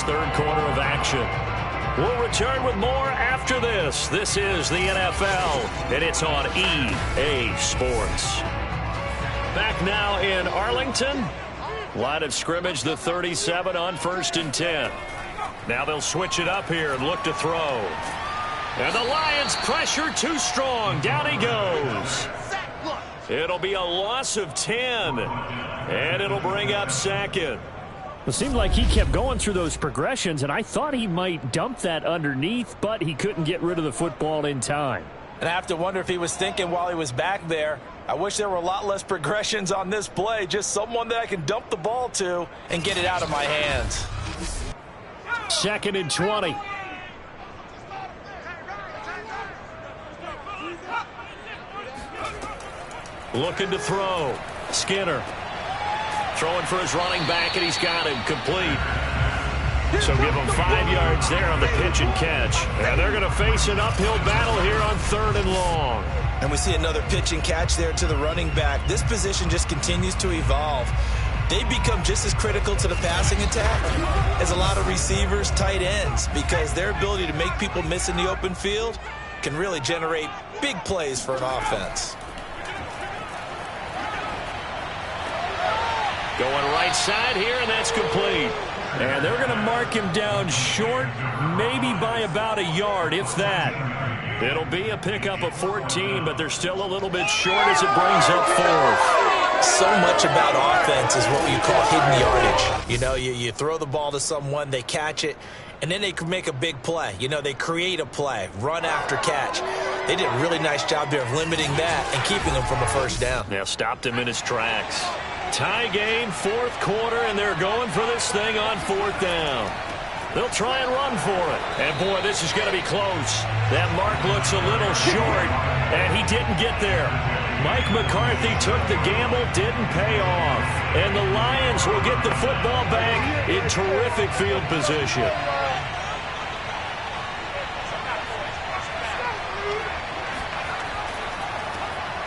Third quarter of action. We'll return with more after this. This is the NFL, and it's on EA Sports. Back now in Arlington. Line of scrimmage, the 37 on 1st and 10. Now they'll switch it up here and look to throw. And the Lions pressure too strong. Down he goes. It'll be a loss of 10. And it'll bring up 2nd. It seemed like he kept going through those progressions, and I thought he might dump that underneath, but he couldn't get rid of the football in time. And I have to wonder if he was thinking while he was back there, I wish there were a lot less progressions on this play, just someone that I can dump the ball to and get it out of my hands. 2nd and 20. Looking to throw. Skinner. Throwing for his running back, and he's got him complete. So give him 5 yards there on the pitch and catch. And they're going to face an uphill battle here on 3rd and long. And we see another pitch and catch there to the running back. This position just continues to evolve. They become just as critical to the passing attack as a lot of receivers, tight ends, because their ability to make people miss in the open field can really generate big plays for an offense. Going right side here, and that's complete. And they're going to mark him down short, maybe by about a yard, if that. It'll be a pickup of 14, but they're still a little bit short as it brings up 4th. So much about offense is what you call hidden yardage. You know, you throw the ball to someone, they catch it, and then they can make a big play. You know, they create a play, run after catch. They did a really nice job there of limiting that and keeping him from a first down. Yeah, stopped him in his tracks. Tie game, 4th quarter, and they're going for this thing on 4th down. They'll try and run for it. And, boy, this is going to be close. That mark looks a little short, and he didn't get there. Mike McCarthy took the gamble, didn't pay off. And the Lions will get the football back in terrific field position.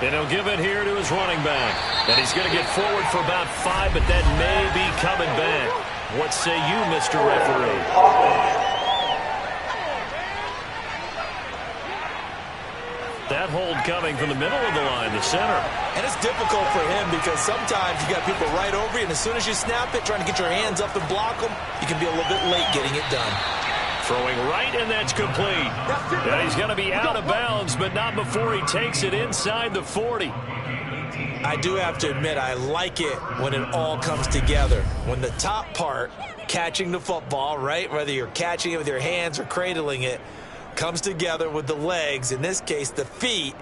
And he'll give it here to his running back. And he's going to get forward for about 5, but that may be coming back. What say you, Mr. Referee? That hold coming from the middle of the line, the center. And it's difficult for him because sometimes you got people right over you, and as soon as you snap it, trying to get your hands up and block them, you can be a little bit late getting it done. Throwing right, and that's complete. And he's going to be out of bounds, but not before he takes it inside the 40. I do have to admit, I like it when it all comes together. When the top part, catching the football, right, whether you're catching it with your hands or cradling it, comes together with the legs, in this case the feet,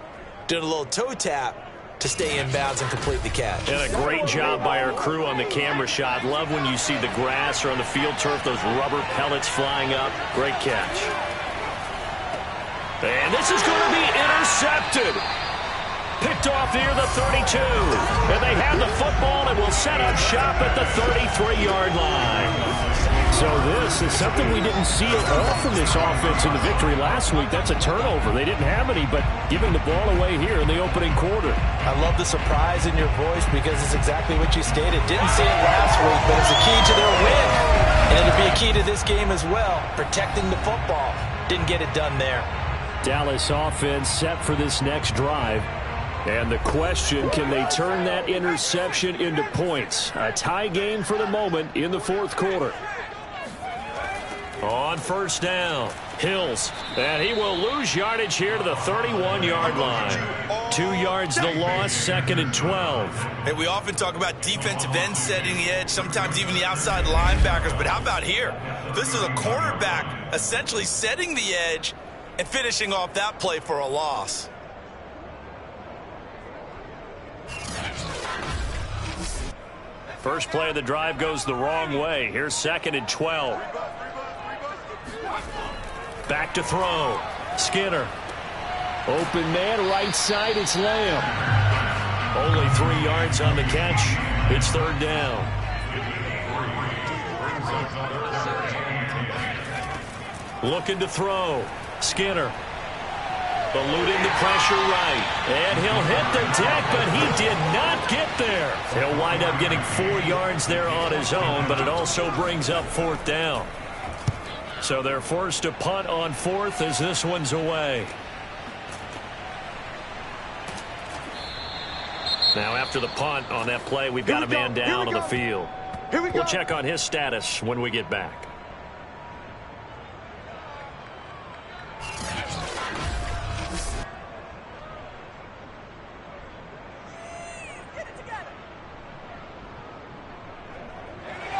doing a little toe tap to stay in bounds and complete the catch. And a great job by our crew on the camera shot. Love when you see the grass or on the field turf, those rubber pellets flying up. Great catch. And this is going to be intercepted. Picked off near the 32. And they have the football and will set up shop at the 33-yard line. So this is something we didn't see at all from this offense in the victory last week. That's a turnover. They didn't have any, but giving the ball away here in the opening quarter. I love the surprise in your voice because it's exactly what you stated. Didn't see it last week, but it's a key to their win. And it'll be a key to this game as well, protecting the football. Didn't get it done there. Dallas offense set for this next drive. And the question, can they turn that interception into points? A tie game for the moment in the fourth quarter. On first down, Hills, and he will lose yardage here to the 31-yard line. 2 yards the loss, 2nd and 12. Hey, we often talk about defensive ends setting the edge, sometimes even the outside linebackers, but how about here? This is a cornerback essentially setting the edge and finishing off that play for a loss. First play of the drive goes the wrong way. Here's 2nd and 12. Back to throw. Skinner. Open man, right side, it's Lamb. Only 3 yards on the catch. It's 3rd down. Looking to throw. Skinner. Eluding the pressure right. And he'll hit the deck, but he did not get there. He'll wind up getting 4 yards there on his own, but it also brings up 4th down. So they're forced to punt on 4th as this one's away. Now after the punt on that play, we've got a man down on the field. We'll check on his status when we get back.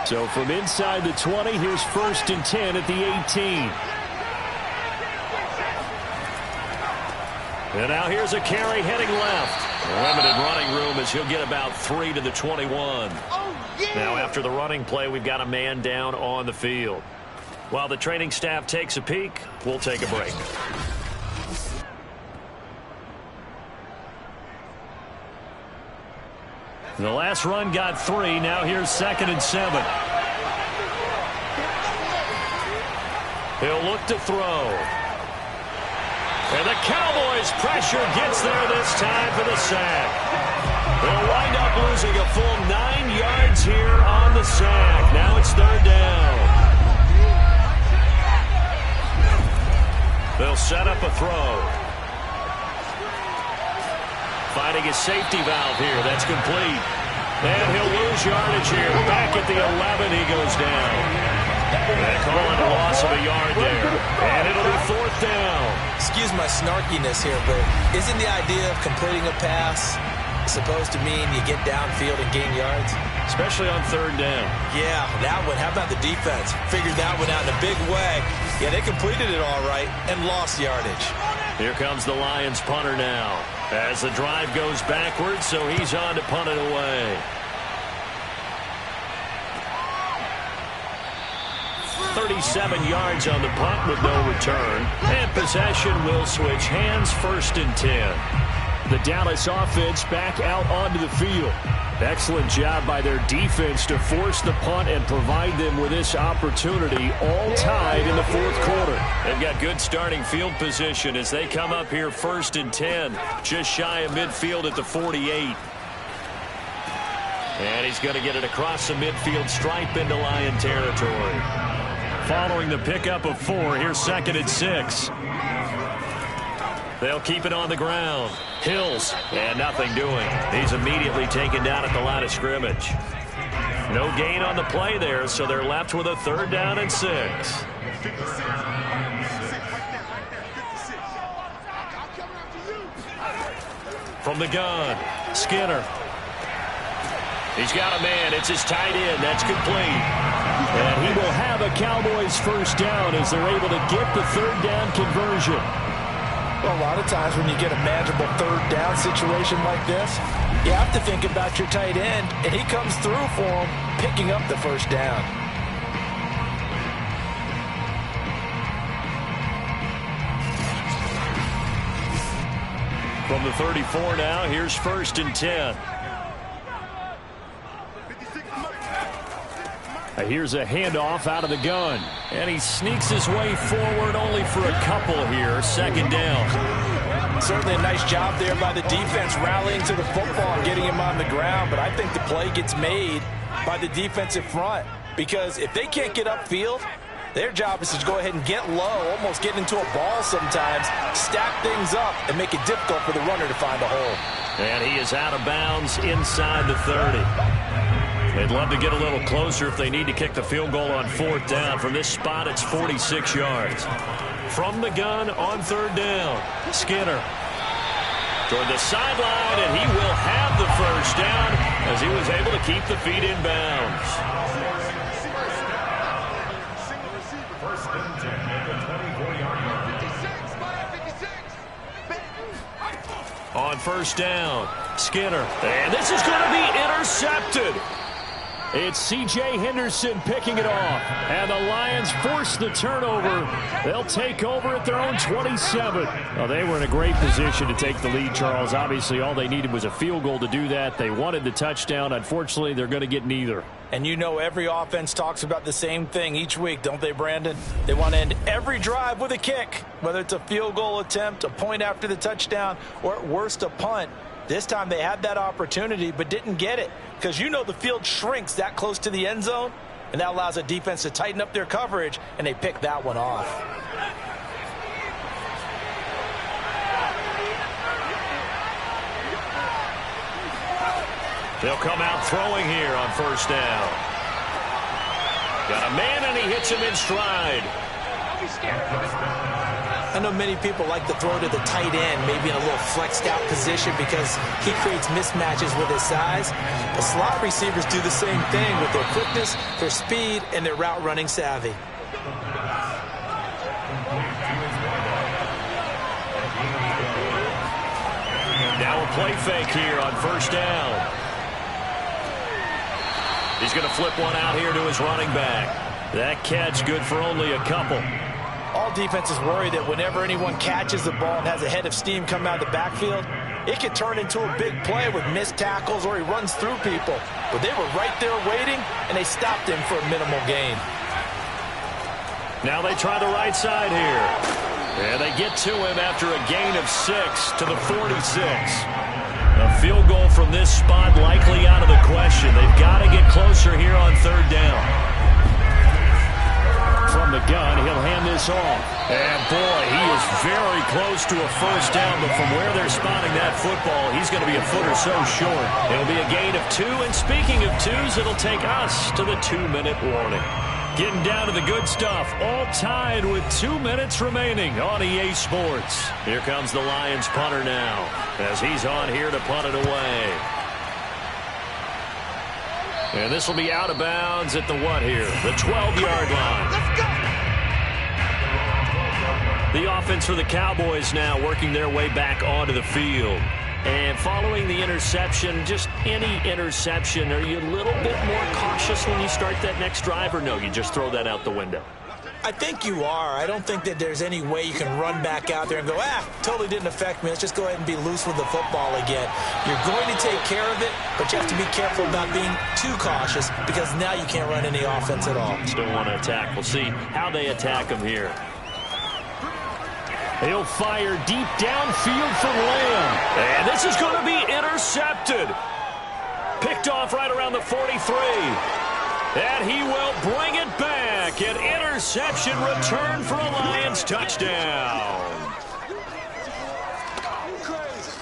So from inside the 20, here's 1st and 10 at the 18. And now here's a carry heading left. Limited running room as he'll get about 3 to the 21. Now after the running play, we've got a man down on the field. While the training staff takes a peek, we'll take a break. The last run got 3. Now here's 2nd and 7. He'll look to throw. And the Cowboys pressure gets there this time for the sack. They'll wind up losing a full 9 yards here on the sack. Now it's 3rd down. They'll set up a throw. Finding a safety valve here. That's complete. And he'll lose yardage here. Back at the 11, he goes down. And calling a loss of a yard there. And it'll be 4th down. Excuse my snarkiness here, but isn't the idea of completing a pass supposed to mean you get downfield and gain yards? Especially on 3rd down. Yeah, that one. How about the defense? Figured that one out in a big way. Yeah, they completed it all right and lost yardage. Here comes the Lions punter now. As the drive goes backwards, so he's on to punt it away. 37 yards on the punt with no return. And possession will switch hands, 1st and 10. The Dallas offense back out onto the field. Excellent job by their defense to force the punt and provide them with this opportunity, all tied in the 4th quarter. They've got good starting field position as they come up here 1st and 10, just shy of midfield at the 48. And he's going to get it across the midfield stripe into Lion territory. Following the pickup of 4, here's 2nd and 6. They'll keep it on the ground. Hills, and nothing doing. He's immediately taken down at the line of scrimmage. No gain on the play there, so they're left with a 3rd down and 6. From the gun, Skinner. He's got a man. It's his tight end. That's complete. And he will have a Cowboys 1st down as they're able to get the 3rd down conversion. Well, a lot of times when you get a manageable 3rd down situation like this, you have to think about your tight end, and he comes through for him, picking up the 1st down. From From the 34 now, here's 1st and 10. Here's a handoff out of the gun. And he sneaks his way forward only for a couple here. 2nd down. Certainly a nice job there by the defense rallying to the football and getting him on the ground. But I think the play gets made by the defensive front. Because if they can't get upfield, their job is to go ahead and get low, almost get into a ball sometimes, stack things up, and make it difficult for the runner to find a hole. And he is out of bounds inside the 30. They'd love to get a little closer if they need to kick the field goal on 4th down. From this spot, it's 46 yards. From the gun on 3rd down, Skinner toward the sideline, and he will have the 1st down as he was able to keep the feet in bounds. On 1st down, Skinner. And this is going to be intercepted. It's C.J. Henderson picking it off. And the Lions force the turnover. They'll take over at their own 27. Well, they were in a great position to take the lead, Charles. Obviously, all they needed was a field goal to do that. They wanted the touchdown. Unfortunately, they're going to get neither. And you know every offense talks about the same thing each week, don't they, Brandon? They want to end every drive with a kick, whether it's a field goal attempt, a point after the touchdown, or at worst a punt. This time they had that opportunity but didn't get it because you know the field shrinks that close to the end zone, and that allows a defense to tighten up their coverage, and they pick that one off. They'll come out throwing here on 1st down. Got a man, and he hits him in stride. Don't be scared. I know many people like to throw to the tight end, maybe in a little flexed out position because he creates mismatches with his size. The slot receivers do the same thing with their quickness, their speed, and their route running savvy. Now a play fake here on 1st down. He's going to flip one out here to his running back. That catch good for only a couple. All defenses worry that whenever anyone catches the ball and has a head of steam come out of the backfield, it can turn into a big play with missed tackles or he runs through people. But they were right there waiting, and they stopped him for a minimal gain. Now they try the right side here. And they get to him after a gain of 6 to the 46. A field goal from this spot likely out of the question. They've got to get closer here on 3rd down. From the gun, he'll hand this off. And boy, he is very close to a 1st down, but from where they're spotting that football, he's going to be a foot or so short. It'll be a gain of 2, and speaking of 2s, it'll take us to the 2-minute warning. Getting down to the good stuff, all tied with 2 minutes remaining on EA Sports. Here comes the Lions punter now, as he's on here to punt it away. And this will be out of bounds at the what here? The 12-yard line. Let's go. The offense for the Cowboys now working their way back onto the field. And following the interception, just any interception, are you a little bit more cautious when you start that next drive, or no, you just throw that out the window? I think you are. I don't think that there's any way you can run back out there and go, totally didn't affect me. Let's just go ahead and be loose with the football again. You're going to take care of it, but you have to be careful about being too cautious because now you can't run any offense at all. Still want to attack. We'll see how they attack him here. He'll fire deep downfield from Lamb. And this is going to be intercepted. Picked off right around the 43. And he will bring it back. An interception return for a Lions touchdown.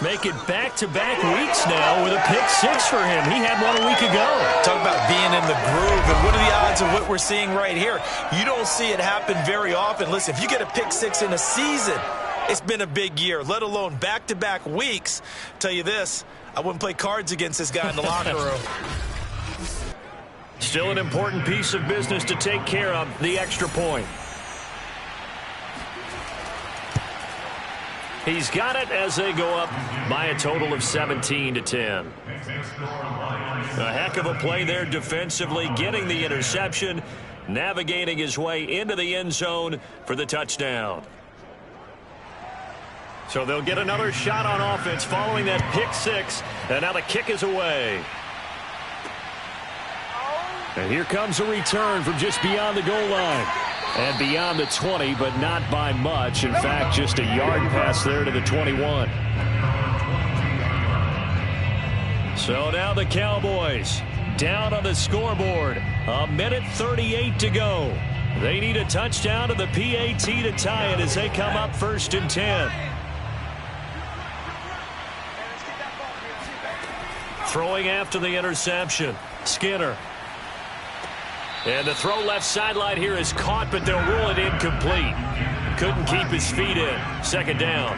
Make it back-to-back weeks now with a pick 6 for him. He had one a week ago. Talk about being in the groove, and what are the odds of what we're seeing right here? You don't see it happen very often. Listen, if you get a pick 6 in a season, it's been a big year, let alone back-to-back weeks. Tell you this, I wouldn't play cards against this guy in the locker room. Still an important piece of business to take care of, the extra point. He's got it as they go up by a total of 17-10. A heck of a play there defensively, getting the interception, navigating his way into the end zone for the touchdown. So they'll get another shot on offense following that pick six. And now the kick is away. And here comes a return from just beyond the goal line. And beyond the 20, but not by much. In fact, just a yard pass there to the 21. So now the Cowboys down on the scoreboard. 1:38 to go. They need a touchdown to the PAT to tie it as they come up 1st and 10. Throwing after the interception. Skinner. And the throw left sideline here is caught, but they'll rule it incomplete. Couldn't keep his feet in. 2nd down.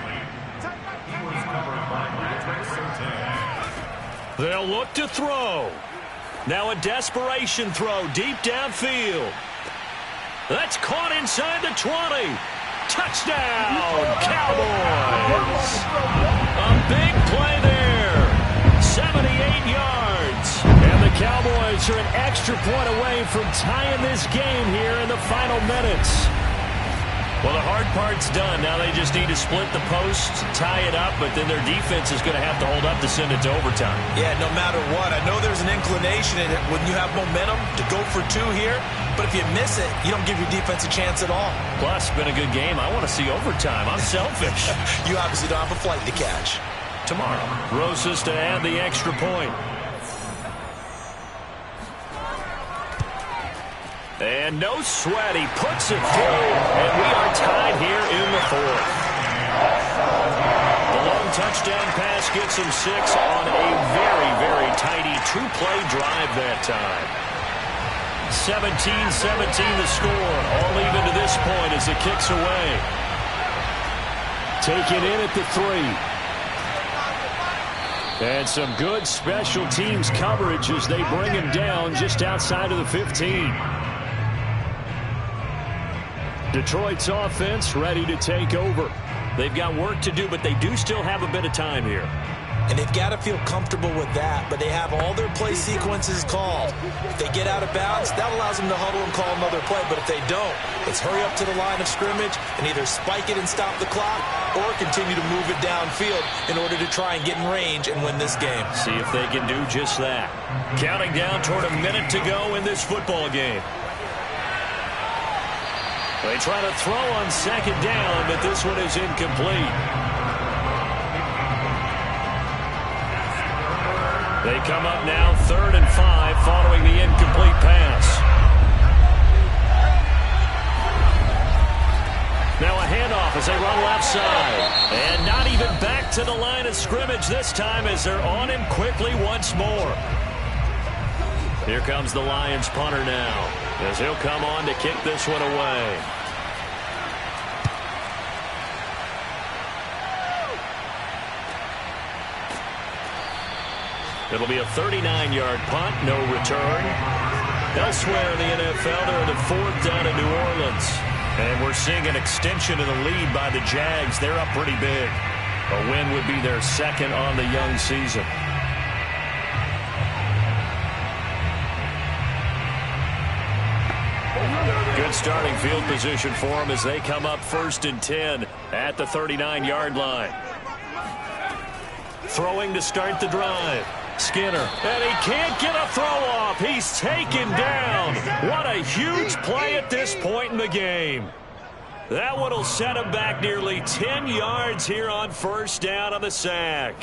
They'll look to throw. Now a desperation throw deep downfield. That's caught inside the 20. Touchdown, Cowboys. A big play there. 78 yards. And the Cowboys are an extra point away from tying this game here in the final minutes. Well, the hard part's done. Now they just need to split the post, tie it up, but then their defense is going to have to hold up to send it to overtime. Yeah, no matter what. I know there's an inclination in it when you have momentum to go for 2 here, but if you miss it, you don't give your defense a chance at all. Plus, it's been a good game. I want to see overtime. I'm selfish. You obviously don't have a flight to catch. Tomorrow. Rosas to add the extra point. And no sweat. He puts it through, and we are tied here in the 4th. The long touchdown pass gets him 6 on a very, very tidy 2-play drive that time. 17-17 the score. All even to this point as it kicks away. Taken in at the 3. And some good special teams coverage as they bring him down just outside of the 15. Detroit's offense ready to take over. They've got work to do, but they do still have a bit of time here. And they've got to feel comfortable with that, but they have all their play sequences called. If they get out of bounds, that allows them to huddle and call another play, but if they don't, it's hurry up to the line of scrimmage and either spike it and stop the clock or continue to move it downfield in order to try and get in range and win this game. See if they can do just that. Counting down toward a minute to go in this football game. They try to throw on 2nd down, but this one is incomplete. They come up now 3rd and 5 following the incomplete pass. Now a handoff as they run left side. And not even back to the line of scrimmage this time as they're on him quickly once more. Here comes the Lions punter now as he'll come on to kick this one away. It'll be a 39-yard punt, no return. Elsewhere in the NFL, they're in the 4th down in New Orleans. And we're seeing an extension of the lead by the Jags. They're up pretty big. A win would be their 2nd on the young season. Good starting field position for them as they come up 1st and 10 at the 39-yard line. Throwing to start the drive. Skinner, and he can't get a throw off. He's taken down. What a huge play at this point in the game. That one will set him back nearly 10 yards here on 1st down on the sack.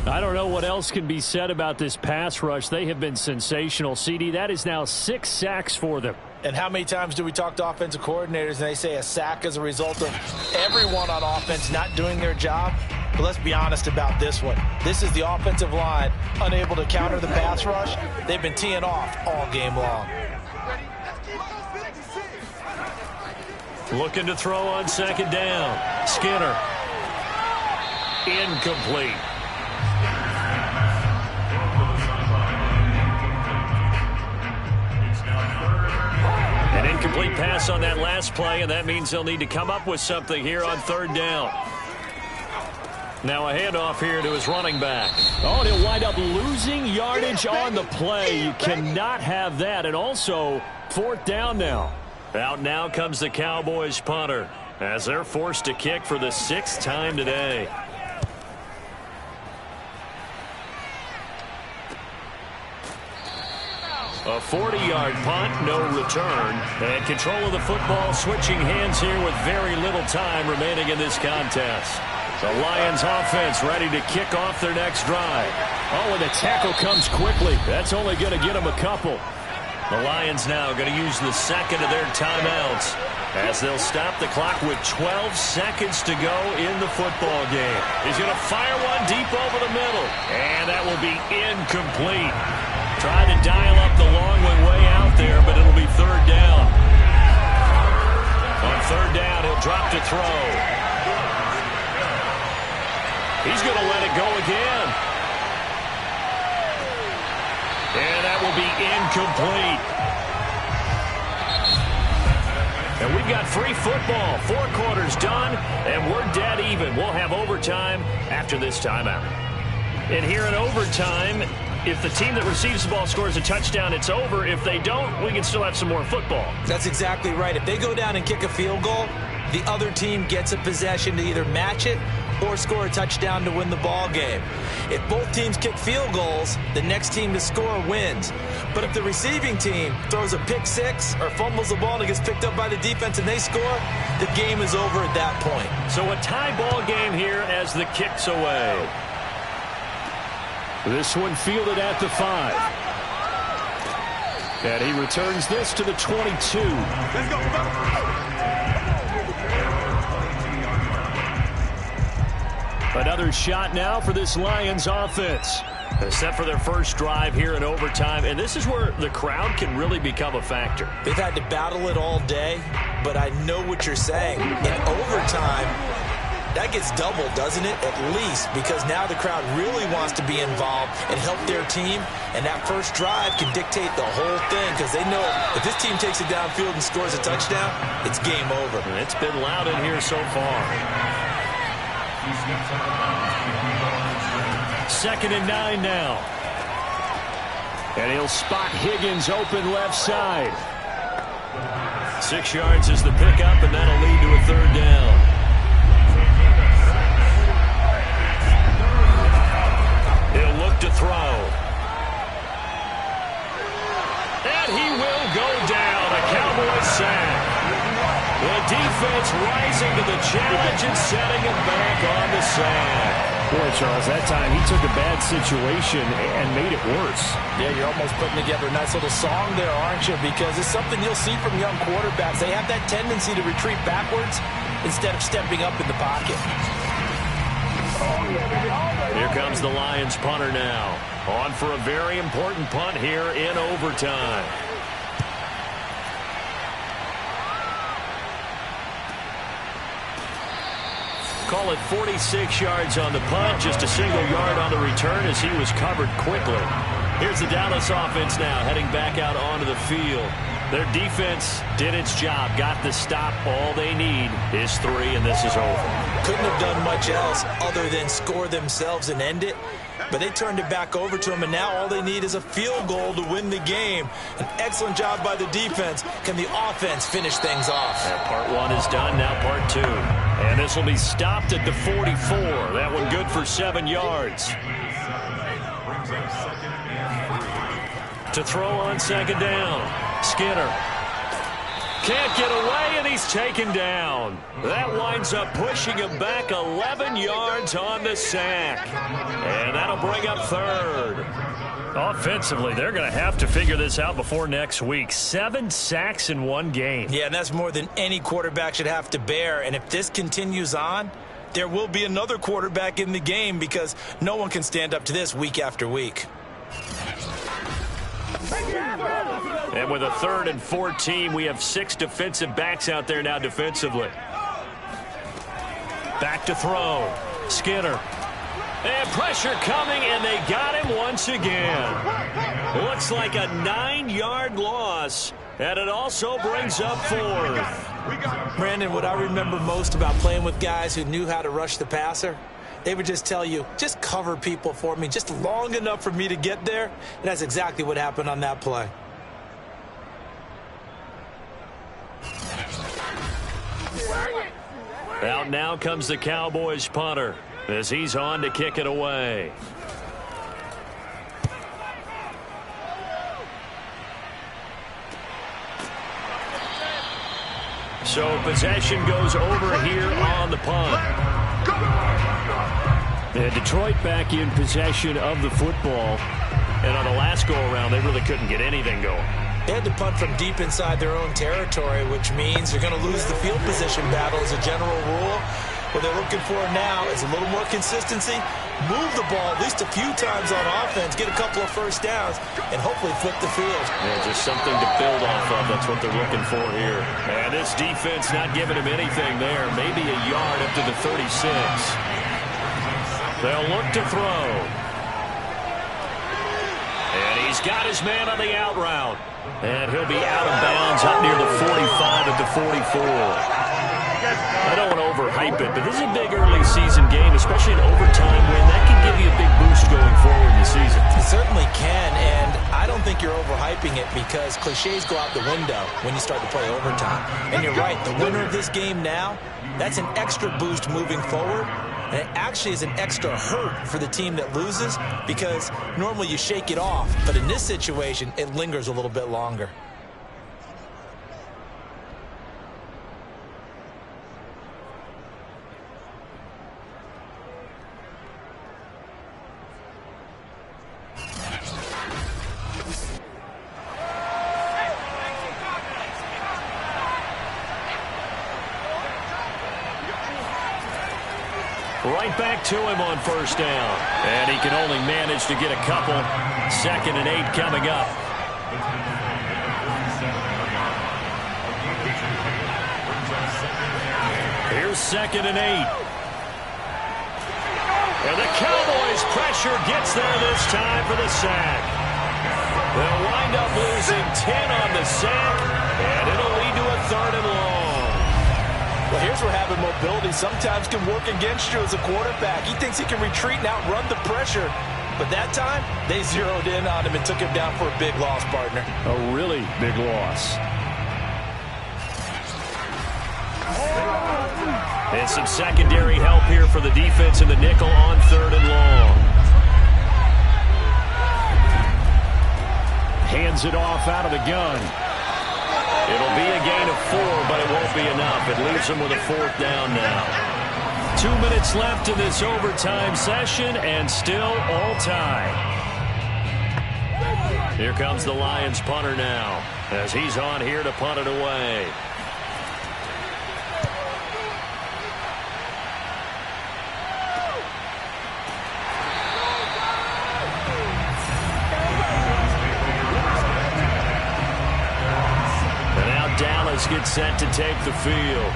I don't know what else can be said about this pass rush. They have been sensational. CD, that is now 6 sacks for them. And how many times do we talk to offensive coordinators and they say a sack as a result of everyone on offense not doing their job? But let's be honest about this one. This is the offensive line unable to counter the pass rush. They've been teeing off all game long. Looking to throw on 2nd down. Skinner. Incomplete. An incomplete pass on that last play, and that means they'll need to come up with something here on 3rd down. Now a handoff here to his running back. Oh, and he'll wind up losing yardage on the play. You cannot have that. And also 4th down now. Out now comes the Cowboys punter. as they're forced to kick for the 6th time today. A 40-yard punt, no return. And control of the football switching hands here with very little time remaining in this contest. The Lions offense ready to kick off their next drive. Oh, and the tackle comes quickly. That's only going to get them a couple. The Lions now going to use the second of their timeouts as they'll stop the clock with 12 seconds to go in the football game. He's going to fire one deep over the middle, and that will be incomplete. Trying to dial up the long one way out there, but it'll be 3rd down. On 3rd down, he'll drop to throw. He's going to let it go again. And that will be incomplete. And we've got free football. 4 quarters done, and we're dead even. We'll have overtime after this timeout. And here in overtime, if the team that receives the ball scores a touchdown, it's over. If they don't, we can still have some more football. That's exactly right. If they go down and kick a field goal, the other team gets a possession to either match it or score a touchdown to win the ball game. If both teams kick field goals, the next team to score wins. But if the receiving team throws a pick six or fumbles the ball and it gets picked up by the defense and they score, the game is over at that point. So a tie ball game here as the kick's away. This one fielded at the 5. And he returns this to the 22. Let's go. Another shot now for this Lions offense. Set for their first drive here in overtime, and this is where the crowd can really become a factor. They've had to battle it all day, but I know what you're saying. In overtime, that gets doubled, doesn't it? At least, because now the crowd really wants to be involved and help their team, and that first drive can dictate the whole thing because they know if this team takes it downfield and scores a touchdown, it's game over. And it's been loud in here so far. 2nd and 9 now. And he'll spot Higgins open left side. 6 yards is the pickup, and that'll lead to a 3rd down. He'll look to throw. And he will go down. A Cowboys sack. The defense rising to the challenge and setting him back on the sack. Boy, Charles, that time he took a bad situation and made it worse. Yeah, you're almost putting together a nice little song there, aren't you? Because it's something you'll see from young quarterbacks. They have that tendency to retreat backwards instead of stepping up in the pocket. Here comes the Lions punter now. On for a very important punt here in overtime. Call it 46 yards on the punt, just a single yard on the return as he was covered quickly. Here's the Dallas offense now heading back out onto the field. Their defense did its job, got the stop. All they need is 3, and this is over. Couldn't have done much else other than score themselves and end it. But they turned it back over to them, and now all they need is a field goal to win the game. An excellent job by the defense. Can the offense finish things off? And part 1 is done, now part 2. And this will be stopped at the 44. That one good for 7 yards. To throw on 2nd down. Skinner. Can't get away, and he's taken down. That winds up pushing him back 11 yards on the sack. And that'll bring up 3rd. Offensively, they're going to have to figure this out before next week. 7 sacks in 1 game. Yeah, and that's more than any quarterback should have to bear. And if this continues on, there will be another quarterback in the game because no one can stand up to this week after week. And with a 3rd and 14, we have 6 defensive backs out there now defensively. Back to throw. Skinner. And pressure coming, and they got him once again. Looks like a 9-yard loss, and it also brings up 4th. Brandon, what I remember most about playing with guys who knew how to rush the passer, they would just tell you, just cover people for me, just long enough for me to get there. And that's exactly what happened on that play. Out now comes the Cowboys punter as he's on to kick it away. So possession goes over here on the punt. And Detroit back in possession of the football. And on the last go-around, they really couldn't get anything going. They had to punt from deep inside their own territory, which means they're going to lose the field position battle as a general rule. What they're looking for now is a little more consistency, move the ball at least a few times on offense, get a couple of first downs, and hopefully flip the field. Yeah, just something to build off of. That's what they're looking for here. And this defense not giving him anything there. Maybe a yard up to the 36. They'll look to throw. And he's got his man on the out route. And he'll be out of bounds up near the 45 at the 44. I don't want to overhype it, but this is a big early season game, especially an overtime win. That can give you a big boost going forward in the season. It certainly can, and I don't think you're overhyping it because cliches go out the window when you start to play overtime. And you're right, the winner of this game now, that's an extra boost moving forward. And it actually is an extra hurt for the team that loses because normally you shake it off. But in this situation, it lingers a little bit longer. Right back to him on first down. And he can only manage to get a couple. 2nd and 8 coming up. Here's 2nd and 8. And the Cowboys' pressure gets there this time for the sack. They'll wind up losing 10 on the sack. And it'll lead to a 3rd and long. Well, here's where having mobility sometimes can work against you as a quarterback. He thinks he can retreat and outrun the pressure. But that time, they zeroed in on him and took him down for a big loss, partner. A really big loss. And some secondary help here for the defense in the nickel on 3rd and long. Hands it off out of the gun. It'll be a gain of 4, but it won't be enough. It leaves them with a 4th down now. 2 minutes left in this overtime session, and still all tied. Here comes the Lions punter now, as he's on here to punt it away. Dallas gets set to take the field.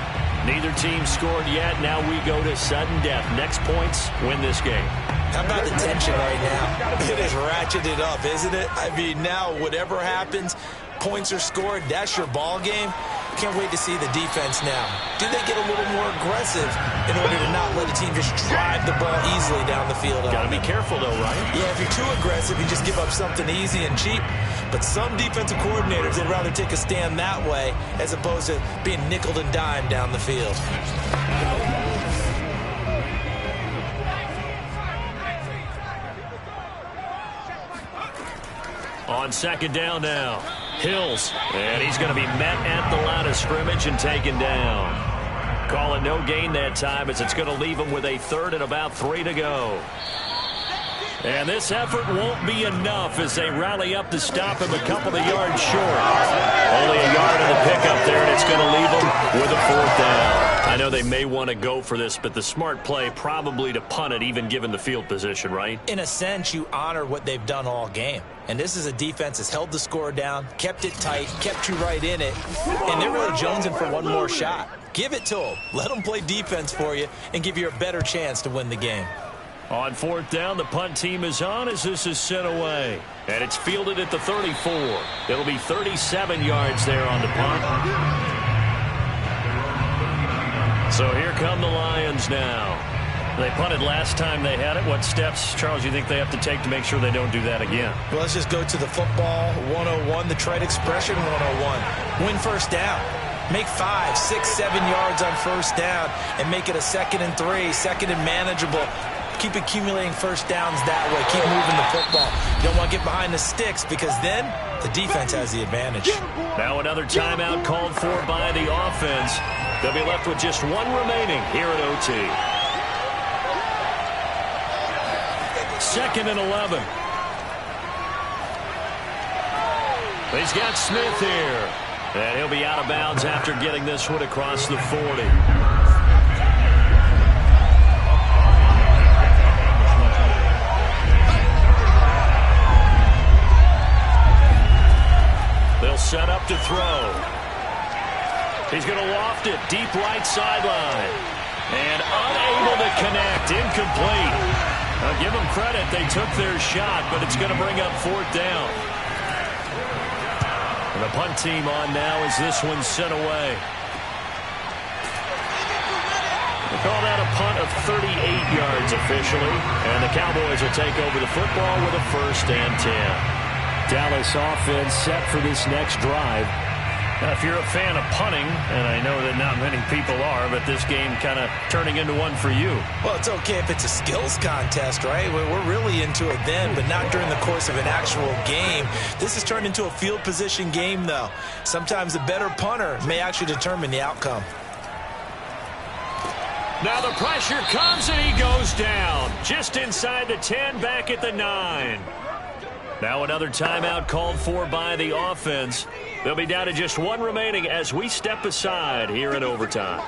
Neither team scored yet. Now we go to sudden death. Next points win this game. How about the tension right now? It is ratcheted up, isn't it? I mean, now whatever happens, points are scored. That's your ball game. Can't wait to see the defense now. Do they get a little more aggressive in order to not let a team just drive the ball easily down the field? Got to be careful, though, right? Yeah, if you're too aggressive, you just give up something easy and cheap. But some defensive coordinators, they'd rather take a stand that way as opposed to being nickeled and dimed down the field. On 2nd down now. Hills, and he's going to be met at the line of scrimmage and taken down. Call it no gain that time as it's going to leave him with a 3rd and about 3 to go. And this effort won't be enough as they rally up to stop him a couple of yards short. Only a yard of the pickup there, and it's going to leave him with a 4th down. I know they may want to go for this, but the smart play probably to punt it, even given the field position, right? In a sense, you honor what they've done all game. And this is a defense that's held the score down, kept it tight, kept you right in it, and they're really jonesing for one more shot. Give it to them. Let them play defense for you and give you a better chance to win the game. On 4th down, the punt team is on as this is sent away. And it's fielded at the 34. It'll be 37 yards there on the punt. So here come the Lions now. They punted last time they had it. What steps, Charles, you think they have to take to make sure they don't do that again? Well, let's just go to the football 101, the trade expression 101. Win first down. Make 5, 6, 7 yards on first down and make it a 2nd and 3, 2nd and manageable. Keep accumulating first downs that way. Keep moving the football. You don't want to get behind the sticks because then the defense has the advantage. Now another timeout called for by the offense. They'll be left with just one remaining here at OT. 2nd and 11. He's got Smith here. And he'll be out of bounds after getting this one across the 40. They'll set up to throw. He's going to loft it deep right sideline. And unable to connect. Incomplete. I'll give them credit. They took their shot, but it's going to bring up 4th down. And the punt team on now as this one's sent away. They call that a punt of 38 yards officially. And the Cowboys will take over the football with a 1st and 10. Dallas offense set for this next drive. Now, if you're a fan of punting, and I know that not many people are, but this game kind of turning into one for you. Well, it's okay if it's a skills contest, right? We're really into it then, but not during the course of an actual game. This has turned into a field position game, though. Sometimes the better punter may actually determine the outcome. Now the pressure comes, and he goes down. Just inside the 10, back at the 9. Now another timeout called for by the offense. They'll be down to just one remaining as we step aside here in overtime.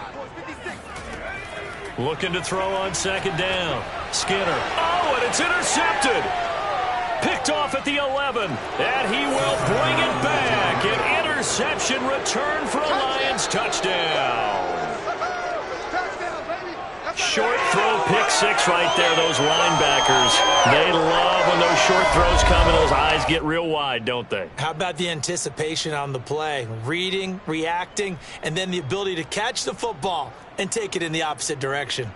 Looking to throw on 2nd down. Skinner. Oh, and it's intercepted. Picked off at the 11. And he will bring it back. An interception return for a Lions touchdown. Short throw, pick 6 right there. Those linebackers, they love when those short throws come and those eyes get real wide, don't they? How about the anticipation on the play? Reading, reacting, and then the ability to catch the football and take it in the opposite direction.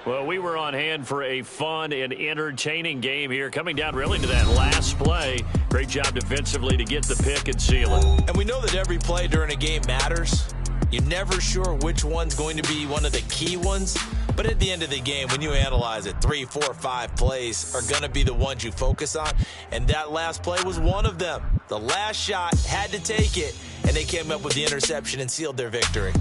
Well, we were on hand for a fun and entertaining game here. Coming down really to that last play. Great job defensively to get the pick and seal it. And we know that every play during a game matters. You're never sure which one's going to be one of the key ones. But at the end of the game, when you analyze it, 3, 4, 5 plays are going to be the ones you focus on. And that last play was one of them. The last shot had to take it, and they came up with the interception and sealed their victory.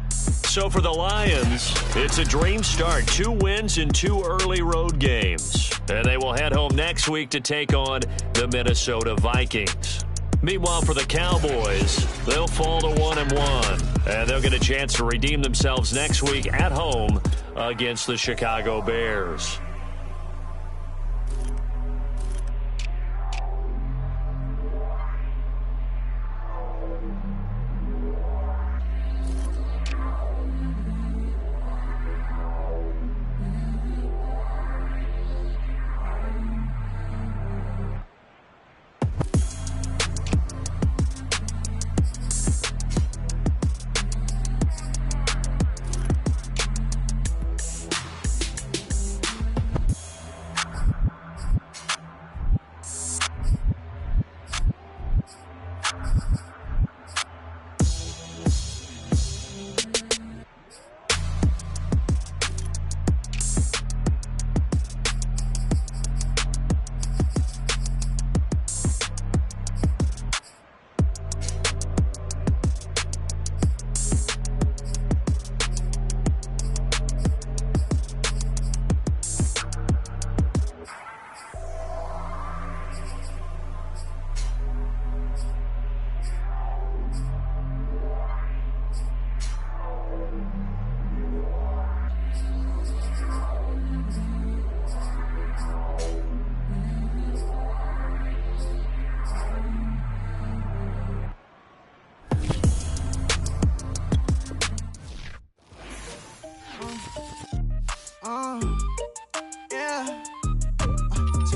So for the Lions, it's a dream start. 2 wins in 2 early road games. And they will head home next week to take on the Minnesota Vikings. Meanwhile, for the Cowboys, they'll fall to 1-1. And they'll get a chance to redeem themselves next week at home against the Chicago Bears.